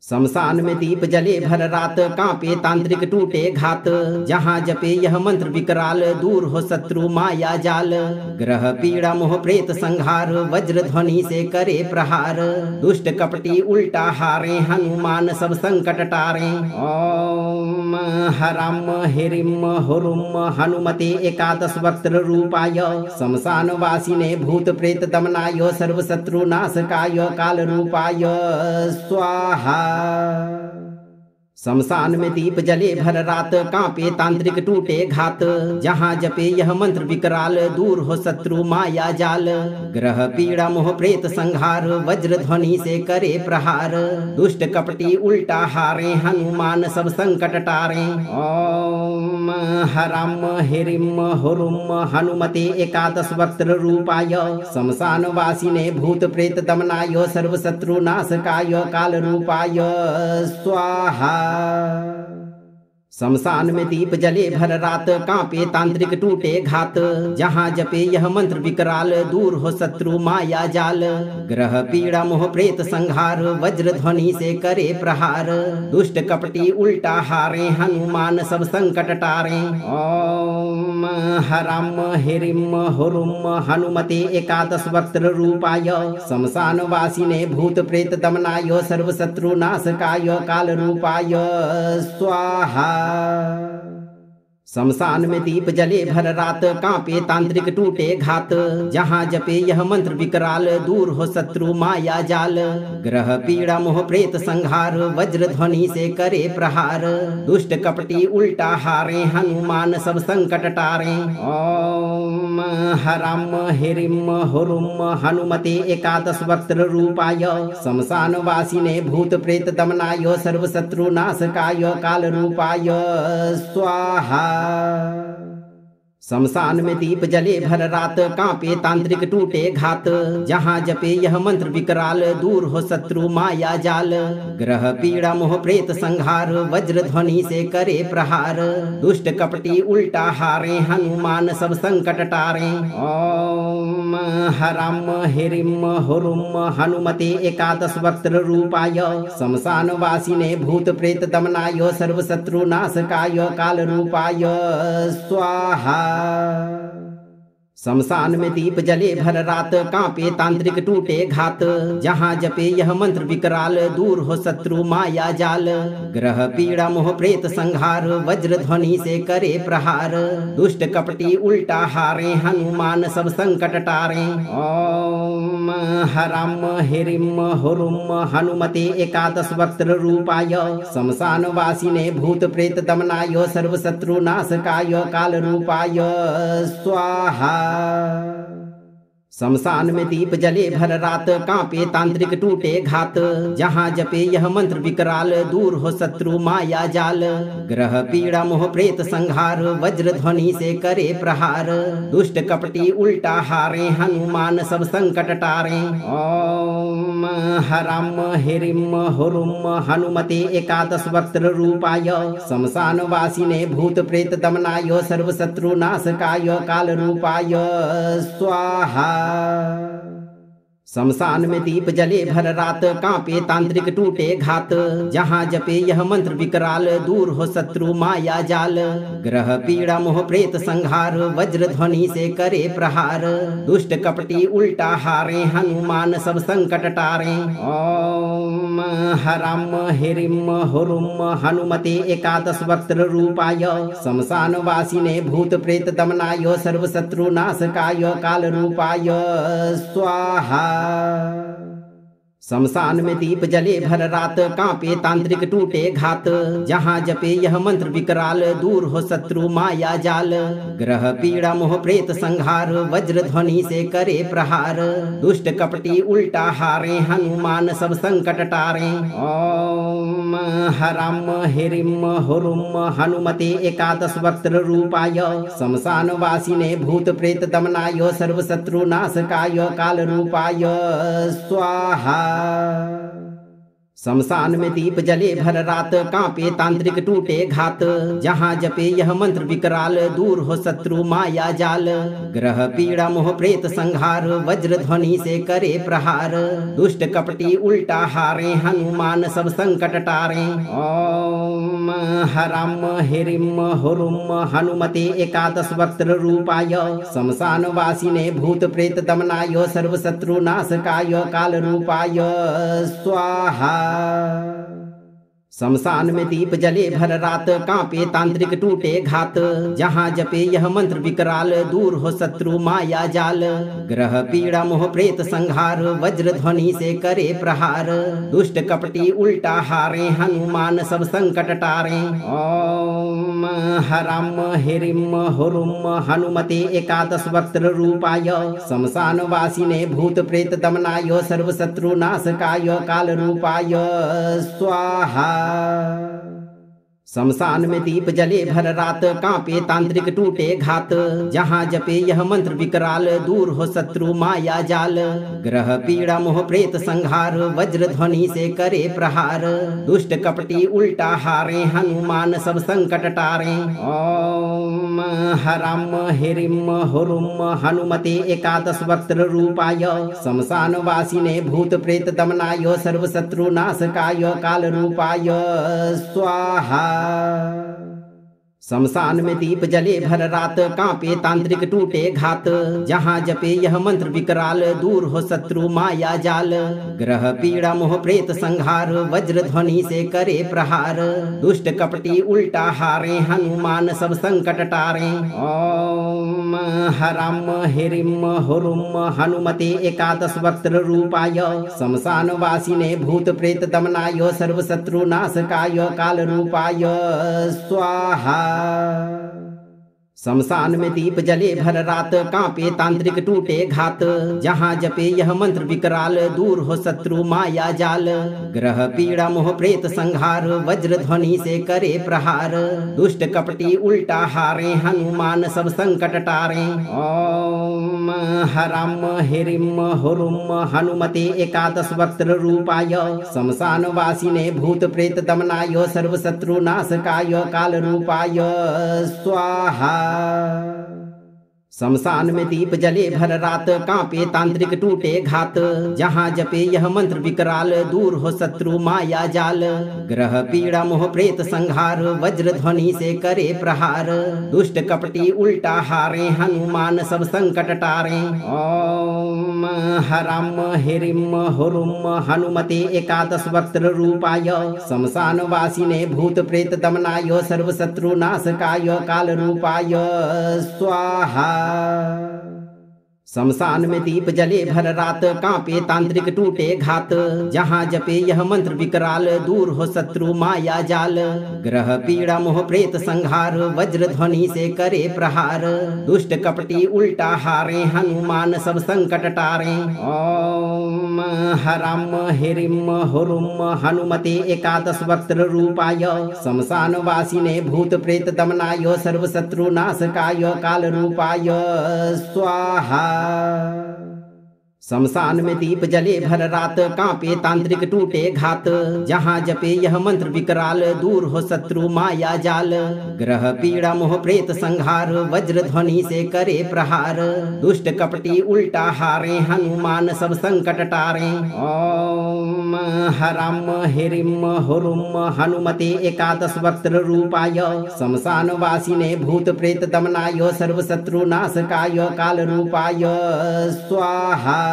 शमशान में दीप जले भर रात, कांपे तांत्रिक टूटे घात। जहाँ जपे यह मंत्र विकराल, दूर हो शत्रु माया जाल। ग्रह पीड़ा मोह प्रेत संहार, वज्र ध्वनि से करे प्रहार। दुष्ट कपटी उल्टा हारे, हनुमान सब संकट टारे। ओम हराम हिरिम हुरुम हनुमते एकादश वक्त्र रूपाय। शमशान वासिने भूत प्रेत दमनाय, सर्व शत्रु नाशकाय काल रूपाय स्वाहा। शमशान में दीप जले भर रात, कांपे तांत्रिक टूटे घात। जहाँ जपे यह मंत्र विकराल, दूर हो शत्रु माया जाल। ग्रह पीड़ा मोह प्रेत संहार, वज्र ध्वनि से करे प्रहार। दुष्ट कपटी उल्टा हारे, हनुमान सब संकट टारे। ओम हराम हिरिम हुरुम हनुमते एकादश वक्त्र रूपाय। शमशान वासिने भूत प्रेत दमनाय, सर्व शत्रु नाशकाय काल रूपाय स्वाहा। शमशान में दीप जले भर रात, कांपे तांत्रिक टूटे घात। जहाँ जपे यह मंत्र विकराल, दूर हो शत्रु माया जाल। ग्रह पीड़ा मोह प्रेत संहार, वज्र ध्वनि से करे प्रहार। दुष्ट कपटी उल्टा हारे, हनुमान सब संकट टारे। ओम हराम हिरिम हुरुम हनुमते एकादश वक्त्र रूपाय। शमशान वासिने भूत प्रेत दमनाय, सर्व शत्रु नाशकाय काल रूपाय स्वाहा। शमशान में दीप जले भर रात, कांपे तांत्रिक टूटे घात। जहाँ जपे यह मंत्र विकराल, दूर हो शत्रु माया जाल। ग्रह पीड़ा मोह प्रेत संहार, वज्र ध्वनि से करे प्रहार। दुष्ट कपटी उल्टा हारे, हनुमान सब संकट टारे। ओम हराम हिरिम हुरुम हनुमते एकादश वक्त्र रूपाय। शमशान वासिने भूत प्रेत दमनाय, सर्व शत्रु नाशकाय काल रूपाय स्वाहा। शमशान में दीप जले भर रात, कांपे तांत्रिक टूटे घात। जहाँ जपे यह मंत्र विकराल, दूर हो शत्रु माया जाल। ग्रह पीड़ा मोह प्रेत संहार, वज्र ध्वनि से करे प्रहार। दुष्ट कपटी उल्टा हारे, हनुमान सब संकट टारे। ओम हराम हिरिम हुरुम हनुमते एकादश वक्त्र रूपाय। शमशान वासिने भूत प्रेत दमनाय, सर्व शत्रु नाशकाय काल रूपाय स्वाहा। शमशान में दीप जले भर रात, कांपे तांत्रिक टूटे घात। जहाँ जपे यह मंत्र विकराल, दूर हो शत्रु माया जाल। ग्रह पीड़ा मोह प्रेत संहार, वज्र ध्वनि से करे प्रहार। दुष्ट कपटी उल्टा हारे, हनुमान सब संकट टारे। ओम हराम हिरिम हुरुम हनुमते एकादश वक्त्र रूपाय। शमशान वासिने भूत प्रेत दमनाय, सर्व शत्रु नाशकाय काल रूपाय स्वाहा। शमशान में दीप जले भर रात, कांपे तांत्रिक टूटे घात। जहाँ जपे यह मंत्र विकराल, दूर हो शत्रु माया जाल। ग्रह पीड़ा मोह प्रेत संहार, वज्र ध्वनि से करे प्रहार। दुष्ट कपटी उल्टा हारे, हनुमान सब संकट टारे। ओम हराम हिरिम हुरुम हनुमते एकादश वक्त्र रूपाय। शमशान वासिने भूत प्रेत दमनाय, सर्व शत्रु नाशकाय काल रूपाय स्वाहा। शमशान में दीप जले भर रात, कांपे तांत्रिक टूटे घात। जहाँ जपे यह मंत्र विकराल, दूर हो शत्रु माया जाल। ग्रह पीड़ा मोह प्रेत संहार, वज्र ध्वनि से करे प्रहार। दुष्ट कपटी उल्टा हारे, हनुमान सब संकट टारे। ओम हराम हिरिम हुरुम हनुमते एकादश वक्त्र रूपाय। शमशान वासिने भूत प्रेत दमनाय, सर्व शत्रु नाशकाय काल रूपाय स्वाहा। शमशान में दीप जले भर रात, कांपे तांत्रिक टूटे घात। जहाँ जपे यह मंत्र विकराल, दूर हो शत्रु माया जाल। ग्रह पीड़ा मोह प्रेत संहार, वज्र ध्वनि से करे प्रहार। दुष्ट कपटी उल्टा हारे, हनुमान सब संकट टारे। ओम हराम हिरिम हुरुम हनुमते एकादश वक्त्र रूपाय। शमशान वासिने भूत प्रेत दमनाय, सर्व शत्रु नाशकाय काल रूपाय स्वाहा। शमशान में दीप जले भर रात, कांपे तांत्रिक टूटे घात। जहाँ जपे यह मंत्र विकराल, दूर हो शत्रु माया जाल। ग्रह पीड़ा मोह प्रेत संहार, वज्र ध्वनि से करे प्रहार। दुष्ट कपटी उल्टा हारे, हनुमान सब संकट टारे। ओम हराम हिरिम हुरुम हनुमते एकादश वक्त्र रूपाय। शमशान वासिने भूत प्रेत दमनाय, सर्व शत्रु नाशकाय काल रूपाय स्वाहा। शमशान में दीप जले भर रात, कांपे तांत्रिक टूटे घात। जहाँ जपे यह मंत्र विकराल, दूर हो शत्रु माया जाल। ग्रह पीड़ा मोह प्रेत संहार, वज्र ध्वनि से करे प्रहार। दुष्ट कपटी उल्टा हारे, हनुमान सब संकट टारे। ओम हराम हिरिम हुरुम हनुमते एकादश वक्त्र रूपाय। शमशान वासिने भूत प्रेत दमनाय, सर्व शत्रु नाशकाय काल रूपाय स्वाहा। शमशान में दीप जले भर रात, कांपे तांत्रिक टूटे घात। जहाँ जपे यह मंत्र विकराल, दूर हो शत्रु माया जाल। ग्रह पीड़ा मोह प्रेत संहार, वज्र ध्वनि से करे प्रहार। दुष्ट कपटी उल्टा हारे, हनुमान सब संकट टारे। ओम हराम हिरिम हुरुम हनुमते एकादश वक्त्र रूपाय। शमशान वासिने भूत प्रेत दमनाय, सर्व शत्रु नाशकाय काल रूपाय स्वाहा। शमशान में दीप जले भर रात, कांपे तांत्रिक टूटे घात। जहाँ जपे यह मंत्र विकराल, दूर हो शत्रु माया जाल। ग्रह पीड़ा मोह प्रेत संहार, वज्र ध्वनि से करे प्रहार। दुष्ट कपटी उल्टा हारे, हनुमान सब संकट टारे। ओम हराम हिरिम हुरुम हनुमते एकादश वक्त्र रूपाय। शमशान वासिने भूत प्रेत दमनाय, सर्व शत्रु नाशकाय काल रूपाय स्वाहा। शमशान में दीप जले भर रात, कांपे तांत्रिक टूटे घात। जहाँ जपे यह मंत्र विकराल, दूर हो शत्रु माया जाल। ग्रह पीड़ा मोह प्रेत संहार, वज्र ध्वनि से करे प्रहार। दुष्ट कपटी उल्टा हारे, हनुमान सब संकट टारे। ओम हराम हिरिम हुरुम हनुमते एकादश वक्त्र रूपाय। शमशान वासिने भूत प्रेत दमनाय, सर्व शत्रु नाशकाय काल रूपाय स्वाहा। शमशान में दीप जले भर रात, कांपे तांत्रिक टूटे घात। जहाँ जपे यह मंत्र विकराल, दूर हो शत्रु माया जाल। ग्रह पीड़ा मोह प्रेत संहार, वज्र ध्वनि से करे प्रहार। दुष्ट कपटी उल्टा हारे, हनुमान सब संकट टारे। ओम हराम हिरिम हुरुम हनुमते एकादश वक्त्र रूपाय। शमशान वासिने भूत प्रेत दमनाय, सर्व शत्रु नाशकाय काल रूपाय स्वाहा। शमशान में दीप जले भर रात, कांपे तांत्रिक टूटे घात। जहाँ जपे यह मंत्र विकराल, दूर हो शत्रु माया जाल। ग्रह पीड़ा मोह प्रेत संहार, वज्र ध्वनि से करे प्रहार। दुष्ट कपटी उल्टा हारे, हनुमान सब संकट टारे। ओम हराम हिरिम हुरुम हनुमते एकादश वक्त्र रूपाय। शमशान वासिने भूत प्रेत दमनाय, सर्व शत्रु नाशकाय काल रूपाय स्वाहा। शमशान में दीप जले भर रात, कांपे तांत्रिक टूटे घात। जहाँ जपे यह मंत्र विकराल, दूर हो शत्रु माया जाल। ग्रह पीड़ा मोह प्रेत संहार, वज्र ध्वनि से करे प्रहार। दुष्ट कपटी उल्टा हारे, हनुमान सब संकट टारे। ओम हराम हिरिम हुरुम हनुमते एकादश वक्त्र रूपाय। शमशान वासिने भूत प्रेत दमनाय, सर्व शत्रु नाशकाय काल रूपाय स्वाहा।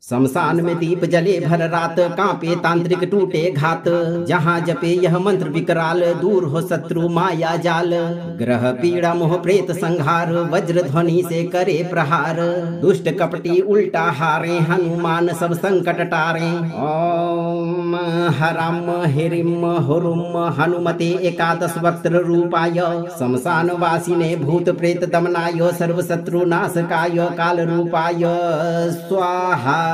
शमशान में दीप जले भर रात, कांपे तांत्रिक टूटे घात। जहाँ जपे यह मंत्र विकराल, दूर हो शत्रु माया जाल। ग्रह पीड़ा मोह प्रेत संहार, वज्र ध्वनि से करे प्रहार। दुष्ट कपटी उल्टा हारे, हनुमान सब संकट टारे। ओम हराम हिरिम हुरुम हनुमते एकादश वक्त्र रूपाय। शमशान वासिने भूत प्रेत दमनाय, सर्व शत्रु नाशकाय काल रूपाय स्वाहा।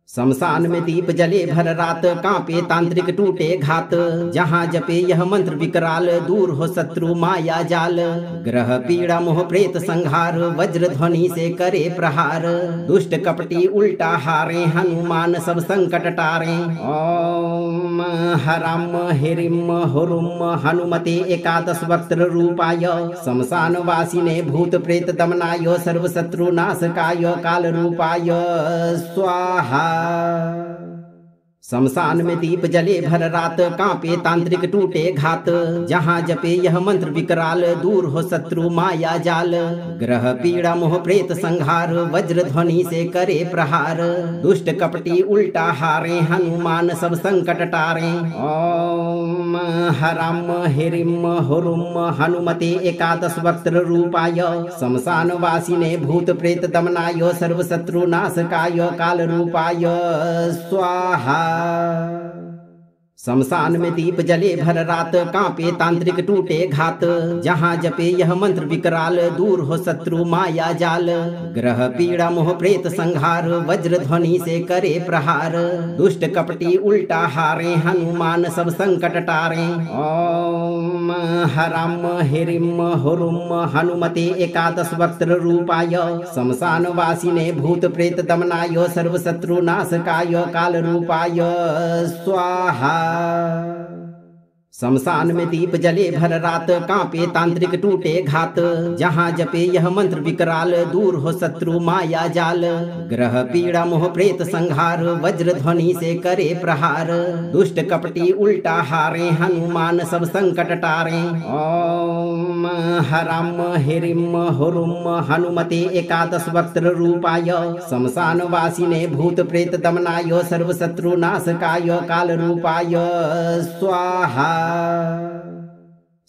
शमशान में दीप जले भर रात, कांपे तांत्रिक टूटे घात। जहाँ जपे यह मंत्र विकराल, दूर हो शत्रु माया जाल। ग्रह पीड़ा मोह प्रेत संहार, वज्र ध्वनि से करे प्रहार। दुष्ट कपटी उल्टा हारे, हनुमान सब संकट टारे। ओम हराम हिरिम हुरुम हनुमते एकादश वक्त्र रूपाय। शमशान वासिने भूत प्रेत दमनाय, सर्व शत्रु नाशकाय काल रूपाय स्वाहा। शमशान में दीप जले भर रात, कांपे तांत्रिक टूटे घात। जहाँ जपे यह मंत्र विकराल, दूर हो शत्रु माया जाल। ग्रह पीड़ा मोह प्रेत संहार, वज्र ध्वनि से करे प्रहार। दुष्ट कपटी उल्टा हारे, हनुमान सब संकट टारे। ओम हराम हिरिम हुरुम हनुमते एकादश वक्त्र रूपाय। शमशान वासिने भूत प्रेत दमनाय, सर्व शत्रु नाशकाय काल रूपाय स्वाहा। शमशान में दीप जले भर रात, कांपे तांत्रिक टूटे घात। जहाँ जपे यह मंत्र विकराल, दूर हो शत्रु माया जाल। ग्रह पीड़ा मोह प्रेत संहार, वज्र ध्वनि से करे प्रहार। दुष्ट कपटी उल्टा हारे, हनुमान सब संकट टारे। ओम हराम हिरिम हुरुम हनुमते एकादश वक्त्र रूपाय। शमशान वासिने भूत प्रेत दमनाय, सर्व शत्रु नाशकाय काल रूपाय स्वाहा। शमशान में दीप जले भर रात, कांपे तांत्रिक टूटे घात। जहाँ जपे यह मंत्र विकराल, दूर हो शत्रु माया जाल। ग्रह पीड़ा मोह प्रेत संहार, वज्र ध्वनि से करे प्रहार। दुष्ट कपटी उल्टा हारे, हनुमान सब संकट टारे। ओम हराम हिरिम हुरुम हनुमते एकादश वक्त्र रूपाय। शमशान वासिने भूत प्रेत दमनाय, सर्व शत्रु नाशकाय काल रूपाय स्वाहा।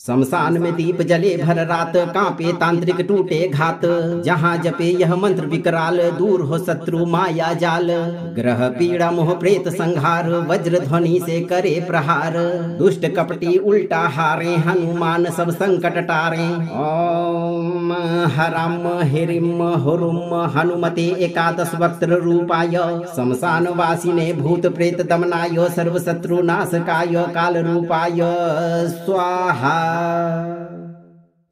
शमशान में दीप जले भर रात, कांपे तांत्रिक टूटे घात। जहाँ जपे यह मंत्र विकराल, दूर हो शत्रु माया जाल। ग्रह पीड़ा मोह प्रेत संहार, वज्र ध्वनि से करे प्रहार। दुष्ट कपटी उल्टा हारे, हनुमान सब संकट टारे। ओम हराम हिरिम हुरुम हनुमते एकादश वक्त्र रूपाय। शमशान वासिने भूत प्रेत दमनाय, सर्व शत्रु नाशकाय काल रूपाय स्वाहा।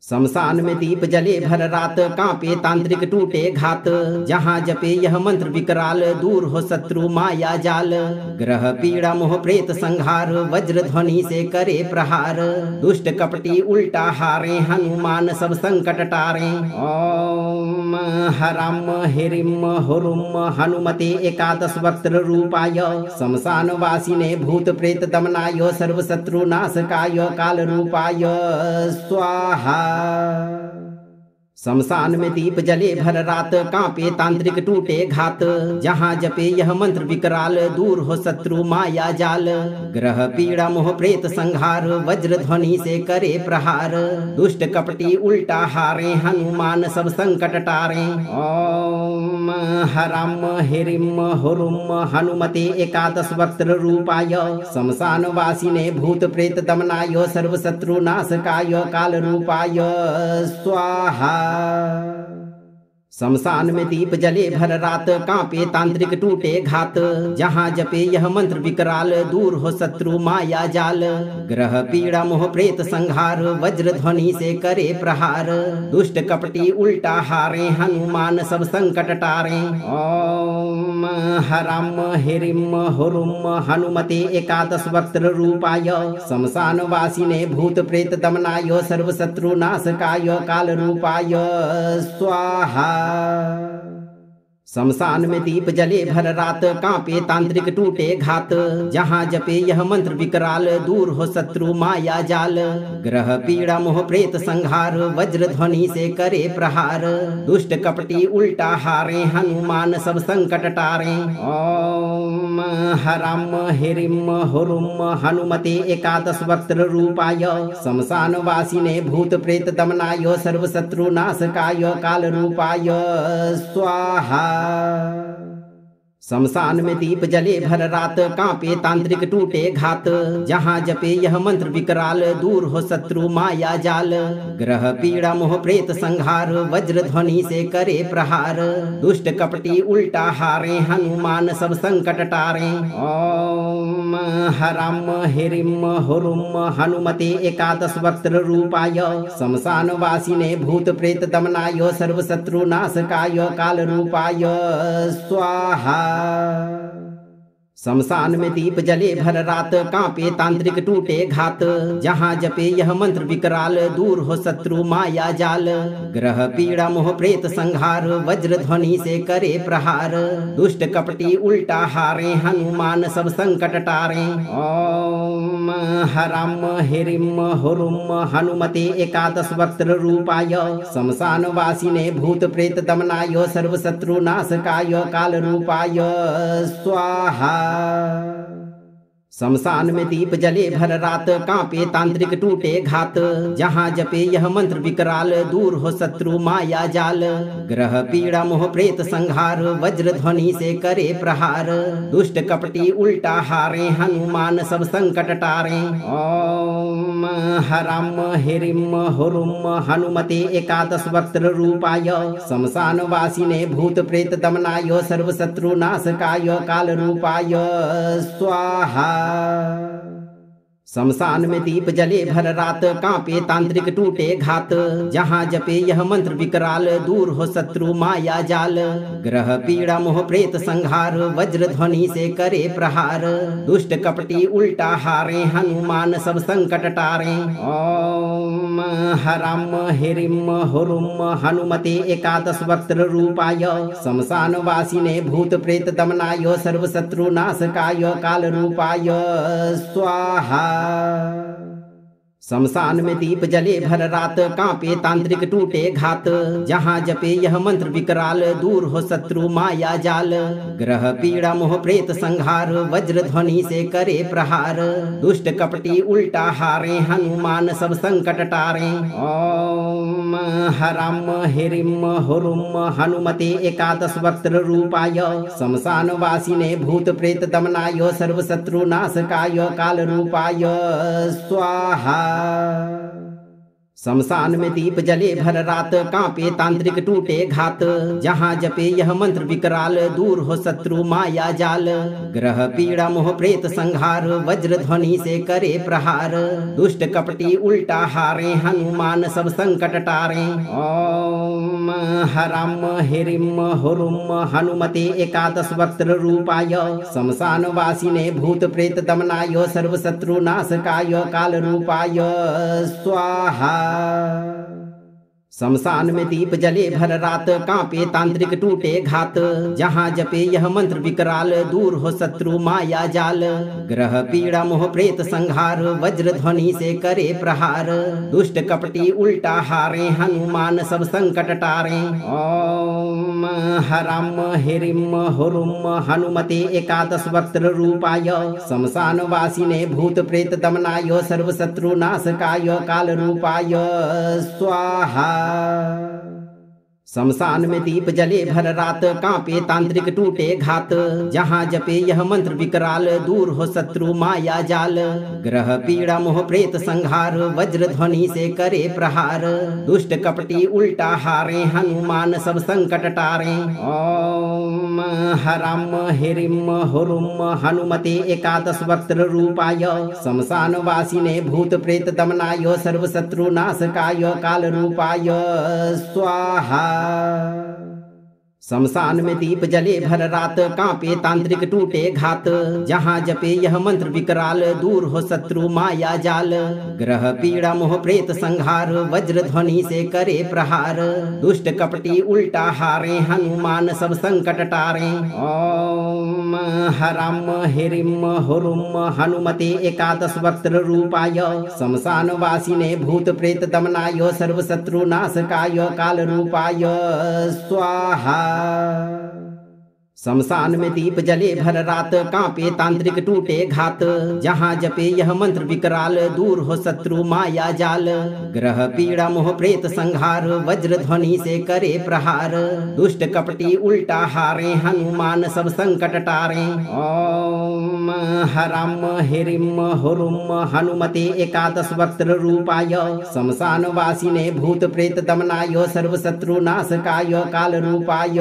शमशान में दीप जले भर रात, कांपे तांत्रिक टूटे घात। जहाँ जपे यह मंत्र विकराल, दूर हो शत्रु माया जाल। ग्रह पीड़ा मोह प्रेत संहार, वज्र ध्वनि से करे प्रहार। दुष्ट कपटी उल्टा हारे, हनुमान सब संकट टारे। ओम हराम हिरिम हुरुम हनुमते एकादश वक्त्र रूपाय। शमशान वासिने भूत प्रेत दमनाय, सर्व शत्रु नाशकाय काल रूपाय स्वाहा। शमशान में दीप जले भर रात, कांपे तांत्रिक टूटे घात। जहाँ जपे यह मंत्र विकराल, दूर हो शत्रु माया जाल। ग्रह पीड़ा मोह प्रेत संहार, वज्र ध्वनि से करे प्रहार। दुष्ट कपटी उल्टा हारे, हनुमान सब संकट टारे। ओम हराम हिरिम हुरुम हनुमते एकादश वक्त्र रूपाय। शमशान वासिने भूत प्रेत दमनाय, सर्व शत्रु नाशकाय काल रूपाय स्वाहा। शमशान में दीप जले भर रात, कांपे तांत्रिक टूटे घात। जहाँ जपे यह मंत्र विकराल, दूर हो शत्रु माया जाल। ग्रह पीड़ा मोह प्रेत संहार, वज्र ध्वनि से करे प्रहार। दुष्ट कपटी उल्टा हारे, हनुमान सब संकट टारे। ओम हराम हिरिम हुरुम हनुमते एकादश वक्त्र रूपाय। शमशान वासिने भूत प्रेत दमनाय, सर्व शत्रु नाशकाय काल रूपाय स्वाहा। शमशान में दीप जले भर रात, कांपे तांत्रिक टूटे घात। जहाँ जपे यह मंत्र विकराल, दूर हो शत्रु माया जाल। ग्रह पीड़ा मोह प्रेत संहार, वज्र ध्वनि से करे प्रहार। दुष्ट कपटी उल्टा हारे, हनुमान सब संकट टारे। ओम हराम हिरिम हुरुम हनुमते एकादश वक्त्र रूपाय। शमशान वासिने भूत प्रेत दमनाय, सर्व शत्रु नाशकाय काल रूपाय स्वाहा। शमशान में दीप जले भर रात, कांपे तांत्रिक टूटे घात। जहाँ जपे यह मंत्र विकराल, दूर हो शत्रु माया जाल। ग्रह पीड़ा मोह प्रेत संहार, वज्र ध्वनि से करे प्रहार। दुष्ट कपटी उल्टा हारे, हनुमान सब संकट टारे। ओम हराम हिरिम हुरुम हनुमते एकादश वक्त्र रूपाय। शमशान वासिने भूत प्रेत दमनाय, सर्व शत्रु नाशकाय काल रूपाय स्वाहा। शमशान में दीप जले भर रात, कांपे तांत्रिक टूटे घात। जहाँ जपे यह मंत्र विकराल, दूर हो शत्रु माया जाल। ग्रह पीड़ा मोह प्रेत संहार, वज्र ध्वनि से करे प्रहार। दुष्ट कपटी उल्टा हारे, हनुमान सब संकट टारे। ओम हराम हिरिम हुरुम हनुमते एकादश वक्त्र रूपाय। शमशान वासिने भूत प्रेत दमनाय, सर्व शत्रु नाशकाय काल रूपाय स्वाहा। शमशान में दीप जले भर रात, कांपे तांत्रिक टूटे घात। जहाँ जपे यह मंत्र विकराल, दूर हो शत्रु माया जाल। ग्रह पीड़ा मोह प्रेत संहार, वज्र ध्वनि से करे प्रहार। दुष्ट कपटी उल्टा हारे, हनुमान सब संकट टारे। ओम हराम हिरिम हुरुम हनुमते एकादश वक्त्र रूपाय। शमशान वासिने भूत प्रेत दमनाय, सर्व शत्रु नाशकाय काल रूपाय स्वाहा। शमशान में दीप जले भर रात, कांपे तांत्रिक टूटे घात। जहाँ जपे यह मंत्र विकराल, दूर हो शत्रु माया जाल। ग्रह पीड़ा मोह प्रेत संहार, वज्र ध्वनि से करे प्रहार। दुष्ट कपटी उल्टा हारे, हनुमान सब संकट टारे। ओम हराम हिरिम हुरुम हनुमते एकादश वक्त्र रूपाय। शमशान वासिने भूत प्रेत दमनाय, सर्व शत्रु नाशकाय काल रूपाय स्वाहा। शमशान में दीप जले भर रात, कांपे तांत्रिक टूटे घात। जहाँ जपे यह मंत्र विकराल, दूर हो शत्रु माया जाल। ग्रह पीड़ा मोह प्रेत संहार, वज्र ध्वनि से करे प्रहार। दुष्ट कपटी उल्टा हारे, हनुमान सब संकट टारे। ओम हराम हिरिम हुरुम हनुमते एकादश वक्त्र रूपाय। शमशान वासिने भूत प्रेत दमनाय, सर्व शत्रु नाशकाय काल रूपाय स्वाहा। शमशान में दीप जले भर रात, कांपे तांत्रिक टूटे घात। जहाँ जपे यह मंत्र विकराल, दूर हो शत्रु माया जाल। ग्रह पीड़ा मोह प्रेत संहार, वज्र ध्वनि से करे प्रहार। दुष्ट कपटी उल्टा हारे, हनुमान सब संकट टारे। ओम हराम हिरिम हुरुम हनुमते एकादश वक्त्र रूपाय। शमशान वासिने भूत प्रेत दमनाय, सर्व शत्रु नाशकाय काल रूपाय स्वाहा। शमशान में दीप जले भर रात, कांपे तांत्रिक टूटे घात। जहाँ जपे यह मंत्र विकराल, दूर हो शत्रु माया जाल। ग्रह पीड़ा मोह प्रेत संहार, वज्र ध्वनि से करे प्रहार। दुष्ट कपटी उल्टा हारे, हनुमान सब संकट टारे। ओम हराम हिरिम हुरुम हनुमते एकादश वक्त्र रूपाय। शमशान वासिने भूत प्रेत दमनाय, सर्व शत्रु नाशकाय काल रूपाय स्वाहा। शमशान में दीप जले भर रात, कांपे तांत्रिक टूटे घात। जहाँ जपे यह मंत्र विकराल, दूर हो शत्रु माया जाल। ग्रह पीड़ा मोह प्रेत संहार, वज्र ध्वनि से करे प्रहार। दुष्ट कपटी उल्टा हारे, हनुमान सब संकट टारे। ओम हराम हिरिम हुरुम हनुमते एकादश वक्त्र रूपाय। शमशान वासिने भूत प्रेत दमनाय, सर्व शत्रु नाशकाय काल रूपाय स्वाहा। शमशान में दीप जले भर रात, कांपे तांत्रिक टूटे घात। जहाँ जपे यह मंत्र विकराल, दूर हो शत्रु माया जाल। ग्रह पीड़ा मोह प्रेत संहार, वज्र ध्वनि से करे प्रहार। दुष्ट कपटी उल्टा हारे, हनुमान सब संकट टारे। ओम हराम हिरिम हुरुम हनुमते एकादश वक्त्र रूपाय। शमशान वासिने भूत प्रेत दमनाय, सर्व शत्रु नाशकाय काल रूपाय स्वाहा। शमशान में दीप जले भर रात, कांपे तांत्रिक टूटे घात। जहाँ जपे यह मंत्र विकराल, दूर हो शत्रु माया जाल। ग्रह पीड़ा मोह प्रेत संहार, वज्र ध्वनि से करे प्रहार। दुष्ट कपटी उल्टा हारे, हनुमान सब संकट टारे। ओम हराम हिरिम हुरुम हनुमते एकादश वक्त्र रूपाय। शमशान वासिने भूत प्रेत दमनाय, सर्व शत्रु नाशकाय काल रूपाय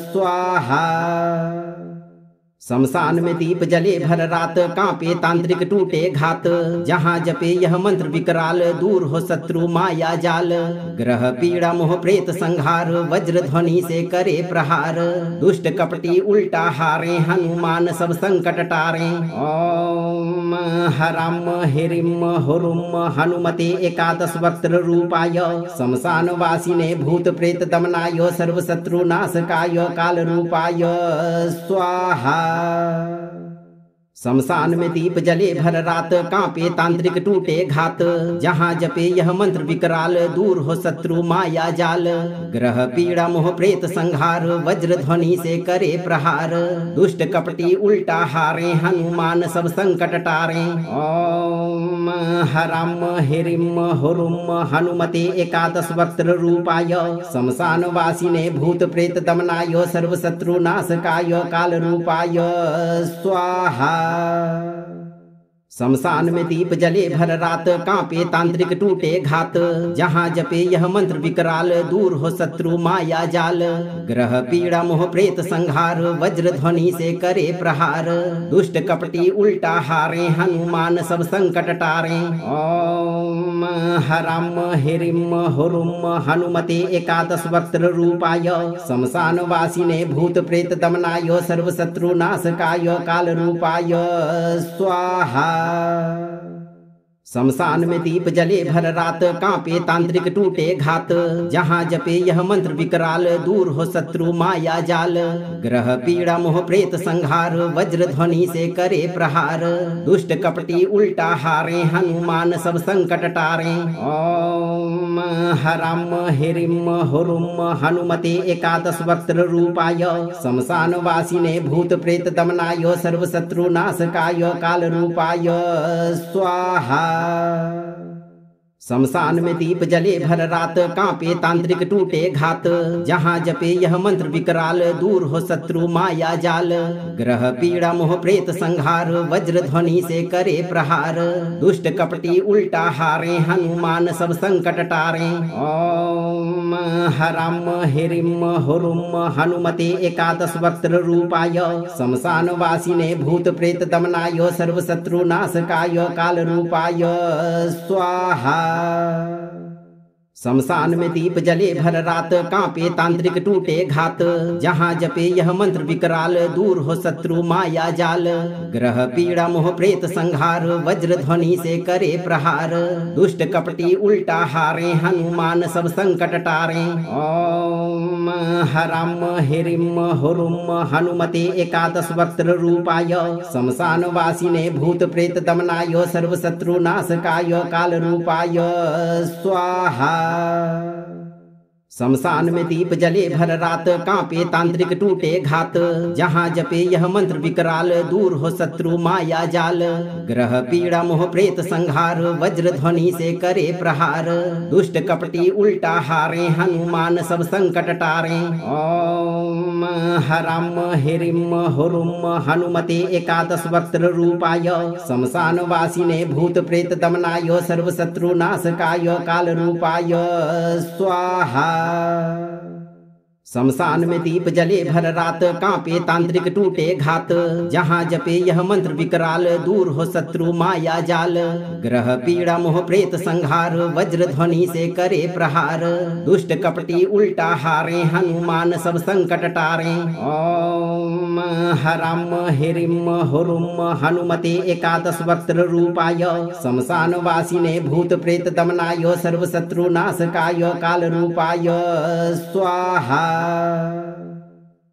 स्वाहा। शमशान में दीप जले भर रात, कांपे तांत्रिक टूटे घात। जहाँ जपे यह मंत्र विकराल, दूर हो शत्रु माया जाल। ग्रह पीड़ा मोह प्रेत संहार, वज्र ध्वनि से करे प्रहार। दुष्ट कपटी उल्टा हारे, हनुमान सब संकट टारे। ओम हराम हिरिम हुरुम हनुमते एकादश वक्त्र रूपाय। शमशान वासिने भूत प्रेत दमनाय, सर्व शत्रु नाशकाय काल रूपाय स्वाहा। शमशान में दीप जले भर रात, कांपे तांत्रिक टूटे घात। जहाँ जपे यह मंत्र विकराल, दूर हो शत्रु माया जाल। ग्रह पीड़ा मोह प्रेत संहार, वज्र ध्वनि से करे प्रहार। दुष्ट कपटी उल्टा हारे, हनुमान सब संकट टारे। ओम हराम हिरिम हुरुम हनुमते एकादश वक्त्र रूपाय। शमशान वासिने भूत प्रेत दमनाय, सर्व शत्रु नाशकाय काल रूपाय स्वाहा। शमशान में दीप जले भर रात, कांपे तांत्रिक टूटे घात। जहाँ जपे यह मंत्र विकराल, दूर हो शत्रु माया जाल। ग्रह पीड़ा मोह प्रेत संहार, वज्र ध्वनि से करे प्रहार। दुष्ट कपटी उल्टा हारे, हनुमान सब संकट टारे। ओम हराम हिरिम हुरुम हनुमते एकादश वक्त्र रूपाय। शमशान वासिने भूत प्रेत दमनाय, सर्व शत्रु नाशकाय काल रूपाय स्वाहा। शमशान में दीप जले भर रात, कांपे तांत्रिक टूटे घात। जहाँ जपे यह मंत्र विकराल, दूर हो शत्रु माया जाल। ग्रह पीड़ा मोह प्रेत संहार, वज्र ध्वनि से करे प्रहार। दुष्ट कपटी उल्टा हारे, हनुमान सब संकट टारे। ओम हराम हिरिम हुरुम हनुमते एकादश वक्त्र रूपाय। शमशान वासिने भूत प्रेत दमनाय, सर्व शत्रु नाशकाय काल रूपाय स्वाहा। शमशान में दीप जले भर रात, कांपे तांत्रिक टूटे घात। जहाँ जपे यह मंत्र विकराल, दूर हो शत्रु माया जाल। ग्रह पीड़ा मोह प्रेत संहार, वज्र ध्वनि से करे प्रहार। दुष्ट कपटी उल्टा हारे, हनुमान सब संकट टारे। ओम हराम हिरिम हुरुम हनुमते एकादश वक्त्र रूपाय। शमशान वासिने भूत प्रेत दमनाय, सर्व शत्रु नाशकाय काल रूपाय स्वाहा। शमशान में दीप जले भर रात, कांपे तांत्रिक टूटे घात। जहाँ जपे यह मंत्र विकराल, दूर हो शत्रु माया जाल। ग्रह पीड़ा मोह प्रेत संहार, वज्र ध्वनि से करे प्रहार। दुष्ट कपटी उल्टा हारे, हनुमान सब संकट टारे। ओम हराम हिरिम हुरुम हनुमते एकादश वक्त्र रूपाय। शमशान वासिने भूत प्रेत दमनाय, सर्व शत्रु नाशकाय काल रूपाय स्वाहा। शमशान में दीप जले भर रात, कांपे तांत्रिक टूटे घात। जहाँ जपे यह मंत्र विकराल, दूर हो शत्रु माया जाल। ग्रह पीड़ा मोह प्रेत संहार, वज्र ध्वनि से करे प्रहार। दुष्ट कपटी उल्टा हारे, हनुमान सब संकट टारे। ओम हराम हिरिम हुरुम हनुमते एकादश वक्त्र रूपाय। शमशान वासिने भूत प्रेत दमनाय, सर्व शत्रु नाशकाय काल रूपाय स्वाहा। शमशान में दीप जले भर रात, कांपे तांत्रिक टूटे घात। जहाँ जपे यह मंत्र विकराल, दूर हो शत्रु माया जाल। ग्रह पीड़ा मोह प्रेत संहार, वज्र ध्वनि से करे प्रहार। दुष्ट कपटी उल्टा हारे, हनुमान सब संकट टारे। ओम हराम हिरिम हुरुम हनुमते एकादश वक्त्र रूपाय। शमशान वासिने भूत प्रेत दमनाय, सर्व शत्रु नाशकाय काल रूपाय स्वाहा।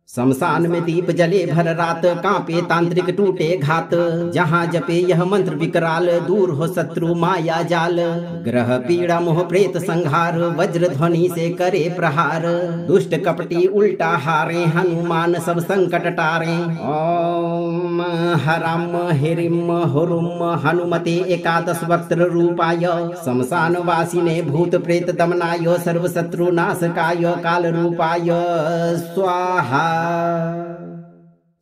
शमशान में दीप जले भर रात, कांपे तांत्रिक टूटे घात। जहाँ जपे यह मंत्र विकराल, दूर हो शत्रु माया जाल। ग्रह पीड़ा मोह प्रेत संहार, वज्र ध्वनि से करे प्रहार। दुष्ट कपटी उल्टा हारे, हनुमान सब संकट टारे। ओम हराम हिरिम हुरुम हनुमते एकादश वक्त्र रूपाय। शमशान वासिने भूत प्रेत दमनाय, सर्व शत्रु नाशकाय काल रूपाय स्वाहा।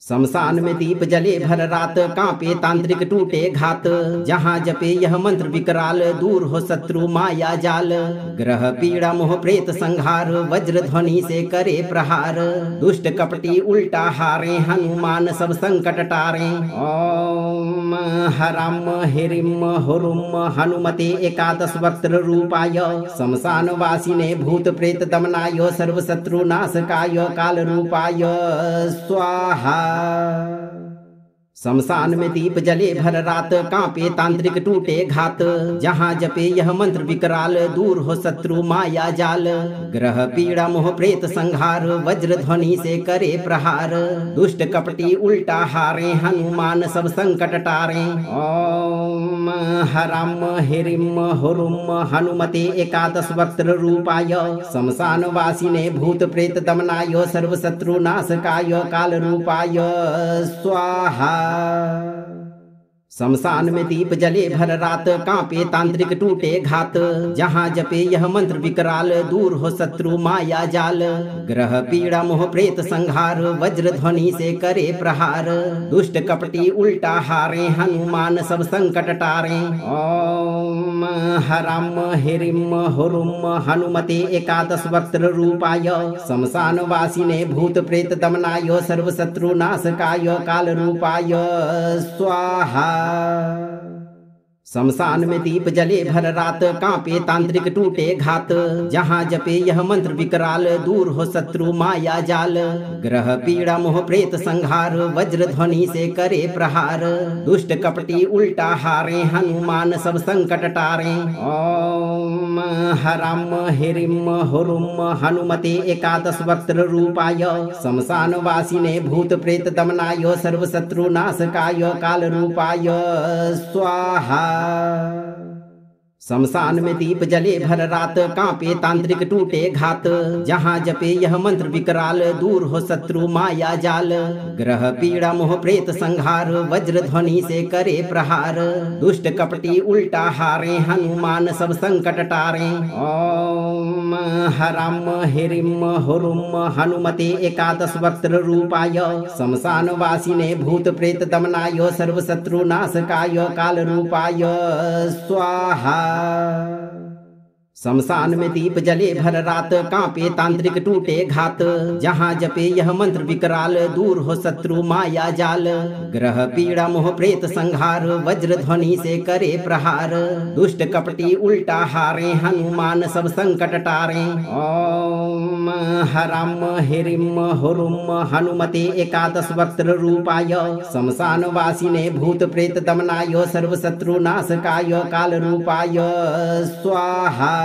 शमशान में दीप जले भर रात, कांपे तांत्रिक टूटे घात। जहाँ जपे यह मंत्र विकराल, दूर हो शत्रु माया जाल। ग्रह पीड़ा मोह प्रेत संहार, वज्र ध्वनि से करे प्रहार। दुष्ट कपटी उल्टा हारे, हनुमान सब संकट टारे। ओम हराम हिरिम हुरुम हनुमते एकादश वक्त्र रूपाय। शमशान वासिने भूत प्रेत दमनाय, सर्व शत्रु नाशकाय काल रूपाय स्वाहा। शमशान में दीप जले भर रात, कांपे तांत्रिक टूटे घात। जहाँ जपे यह मंत्र विकराल, दूर हो शत्रु माया जाल। ग्रह पीड़ा मोह प्रेत संहार, वज्र ध्वनि से करे प्रहार। दुष्ट कपटी उल्टा हारे, हनुमान सब संकट टारे। ओम हराम हिरिम हुरुम हनुमते एकादश वक्त्र रूपाय। शमशान वासिने भूत प्रेत दमनाय, सर्व शत्रु नाशकाय काल रूपाय स्वाहा। शमशान में दीप जले भर रात, कांपे तांत्रिक टूटे घात। जहाँ जपे यह मंत्र विकराल, दूर हो शत्रु माया जाल। ग्रह पीड़ा मोह प्रेत संहार, वज्र ध्वनि से करे प्रहार। दुष्ट कपटी उल्टा हारे, हनुमान सब संकट टारे। ओम हराम हिरिम हुरुम हनुमते एकादश वक्त्र रूपाय। शमशान वासिने भूत प्रेत दमनाय, सर्व शत्रु नाशकाय काल रूपाय स्वाहा। शमशान में दीप जले भर रात, कांपे तांत्रिक टूटे घात। जहाँ जपे यह मंत्र विकराल, दूर हो शत्रु माया जाल। ग्रह पीड़ा मोह प्रेत संहार, वज्र ध्वनि से करे प्रहार। दुष्ट कपटी उल्टा हारे, हनुमान सब संकट टारे। ओम हराम हिरिम हुरुम हनुमते एकादश वक्त्र रूपाय। शमशान वासिने भूत प्रेत दमनाय, सर्व शत्रु नाशकाय काल रूपाय स्वाहा। शमशान में दीप जले भर रात, कांपे तांत्रिक टूटे घात। जहाँ जपे यह मंत्र विकराल, दूर हो शत्रु माया जाल। ग्रह पीड़ा मोह प्रेत संहार, वज्र ध्वनि से करे प्रहार। दुष्ट कपटी उल्टा हारे, हनुमान सब संकट टारे। ओम हराम हिरिम हुरुम हनुमते एकादश वक्त्र रूपाय। शमशान वासिने भूत प्रेत दमनाय, सर्व शत्रु नाशकाय काल रूपाय स्वाहा। शमशान में दीप जले भर रात, कांपे तांत्रिक टूटे घात। जहाँ जपे यह मंत्र विकराल, दूर हो शत्रु माया जाल। ग्रह पीड़ा मोह प्रेत संहार, वज्र ध्वनि से करे प्रहार। दुष्ट कपटी उल्टा हारे, हनुमान सब संकट टारे। ओम हराम हिरिम हुरुम हनुमते एकादश वक्त्र रूपाय। शमशान वासिने भूत प्रेत दमनाय, सर्व शत्रु नाशकाय काल रूपाय स्वाहा।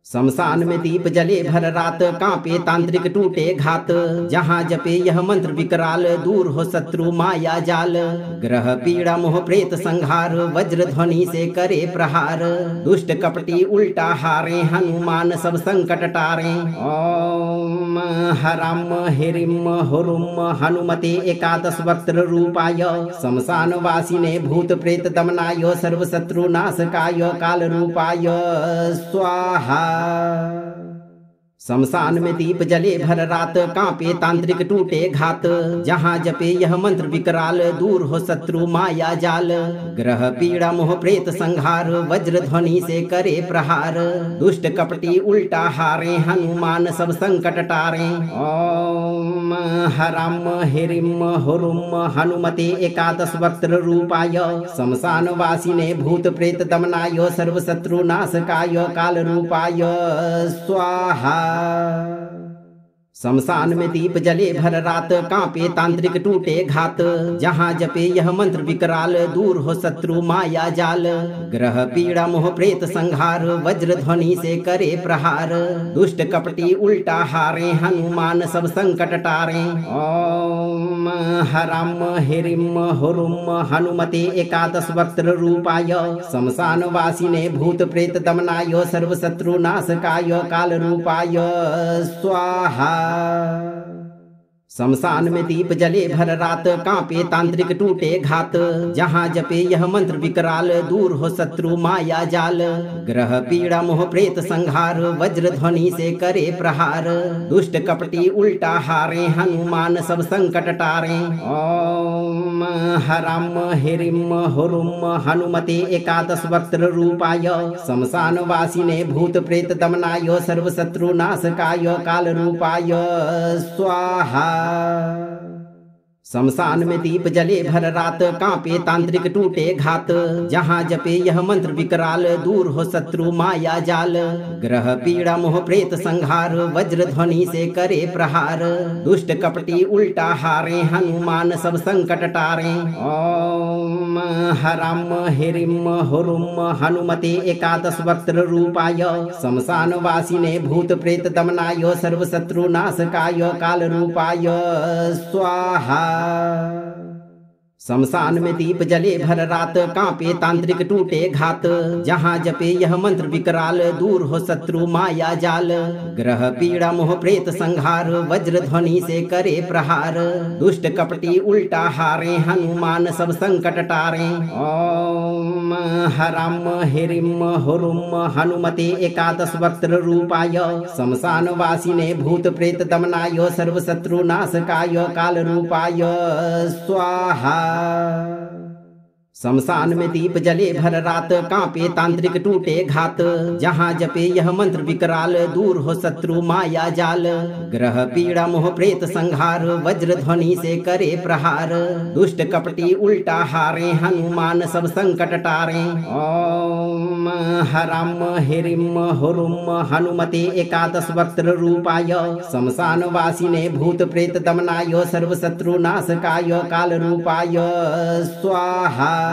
शमशान में दीप जले भर रात, कांपे तांत्रिक टूटे घात। जहाँ जपे यह मंत्र विकराल, दूर हो शत्रु माया जाल। ग्रह पीड़ा मोह प्रेत संहार, वज्र ध्वनि से करे प्रहार। दुष्ट कपटी उल्टा हारे, हनुमान सब संकट टारे। ओम हराम हिरिम हुरुम हनुमते एकादश वक्त्र रूपाय। शमशान वासिने भूत प्रेत दमनाय, सर्व शत्रु नाशकाय काल रूपाय स्वाहा। शमशान में दीप जले भर रात, कांपे तांत्रिक टूटे घात। जहाँ जपे यह मंत्र विकराल, दूर हो शत्रु माया जाल। ग्रह पीड़ा मोह प्रेत संहार, वज्र ध्वनि से करे प्रहार। दुष्ट कपटी उल्टा हारे, हनुमान सब संकट टारे। ओम हराम हिरिम हुरुम हनुमते एकादश वक्त्र रूपाय। शमशान वासिने भूत प्रेत दमनाय, सर्व शत्रु नाशकाय काल रूपाय स्वाहा। शमशान में दीप जले भर रात, कांपे तांत्रिक टूटे घात। जहाँ जपे यह मंत्र विकराल, दूर हो शत्रु माया जाल। ग्रह पीड़ा मोह प्रेत संहार, वज्र ध्वनि से करे प्रहार। दुष्ट कपटी उल्टा हारे, हनुमान सब संकट टारे। ओम हराम हिरिम हुरुम हनुमते एकादश वक्त्र रूपाय। शमशान वासिने भूत प्रेत दमनाय, सर्व शत्रु नाशकाय काल रूपाय स्वाहा। शमशान में दीप जले भर रात, कांपे तांत्रिक टूटे घात। जहाँ जपे यह मंत्र विकराल, दूर हो शत्रु माया जाल। ग्रह पीड़ा मोह प्रेत संहार, वज्र ध्वनि से करे प्रहार। दुष्ट कपटी उल्टा हारे, हनुमान सब संकट टारे। ओम हराम हिरिम हुरुम हनुमते एकादश वक्त्र रूपाय। शमशान वासिने भूत प्रेत दमनाय, सर्व शत्रु नाशकाय काल रूपाय स्वाहा। शमशान में दीप जले भर रात, कांपे तांत्रिक टूटे घात। जहाँ जपे यह मंत्र विकराल, दूर हो शत्रु माया जाल। ग्रह पीड़ा मोह प्रेत संहार, वज्र ध्वनि से करे प्रहार। दुष्ट कपटी उल्टा हारे, हनुमान सब संकट टारे। ओम हराम हिरिम हुरुम हनुमते एकादश वक्त्र रूपाय। शमशान वासिने भूत प्रेत दमनाय, सर्व शत्रु नाशकाय काल रूपाय स्वाहा। शमशान में दीप जले भर रात, कांपे तांत्रिक टूटे घात। जहाँ जपे यह मंत्र विकराल, दूर हो शत्रु माया जाल। ग्रह पीड़ा मोह प्रेत संहार, वज्र ध्वनि से करे प्रहार। दुष्ट कपटी उल्टा हारे, हनुमान सब संकट टारे। ओम हराम हिरिम हुरुम हनुमते एकादश वक्त्र रूपाय। शमशान वासिने भूत प्रेत दमनाय, सर्व शत्रु नाशकाय काल रूपाय स्वाहा। शमशान में दीप जले भर रात, कांपे तांत्रिक टूटे घात। जहाँ जपे यह मंत्र विकराल, दूर हो शत्रु माया जाल। ग्रह पीड़ा मोह प्रेत संहार, वज्र ध्वनि से करे प्रहार। दुष्ट कपटी उल्टा हारे, हनुमान सब संकट टारे। ओम हराम हिरिम हुरुम हनुमते एकादश वक्त्र रूपाय। शमशान वासिने भूत प्रेत दमनाय, सर्व शत्रु नाशकाय काल रूपाय स्वाहा।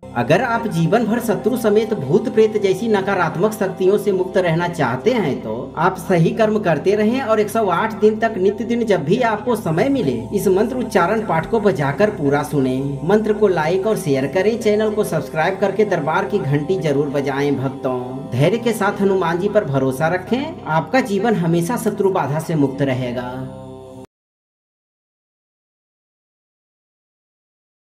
अगर आप जीवन भर शत्रु समेत भूत प्रेत जैसी नकारात्मक शक्तियों से मुक्त रहना चाहते हैं तो आप सही कर्म करते रहें और 108 दिन तक नित्य दिन जब भी आपको समय मिले इस मंत्र उच्चारण पाठ को बजाकर पूरा सुनें। मंत्र को लाइक और शेयर करें, चैनल को सब्सक्राइब करके दरबार की घंटी जरूर बजाएं। भक्तों, धैर्य के साथ हनुमान जी पर भरोसा रखें, आपका जीवन हमेशा शत्रु बाधा से मुक्त रहेगा।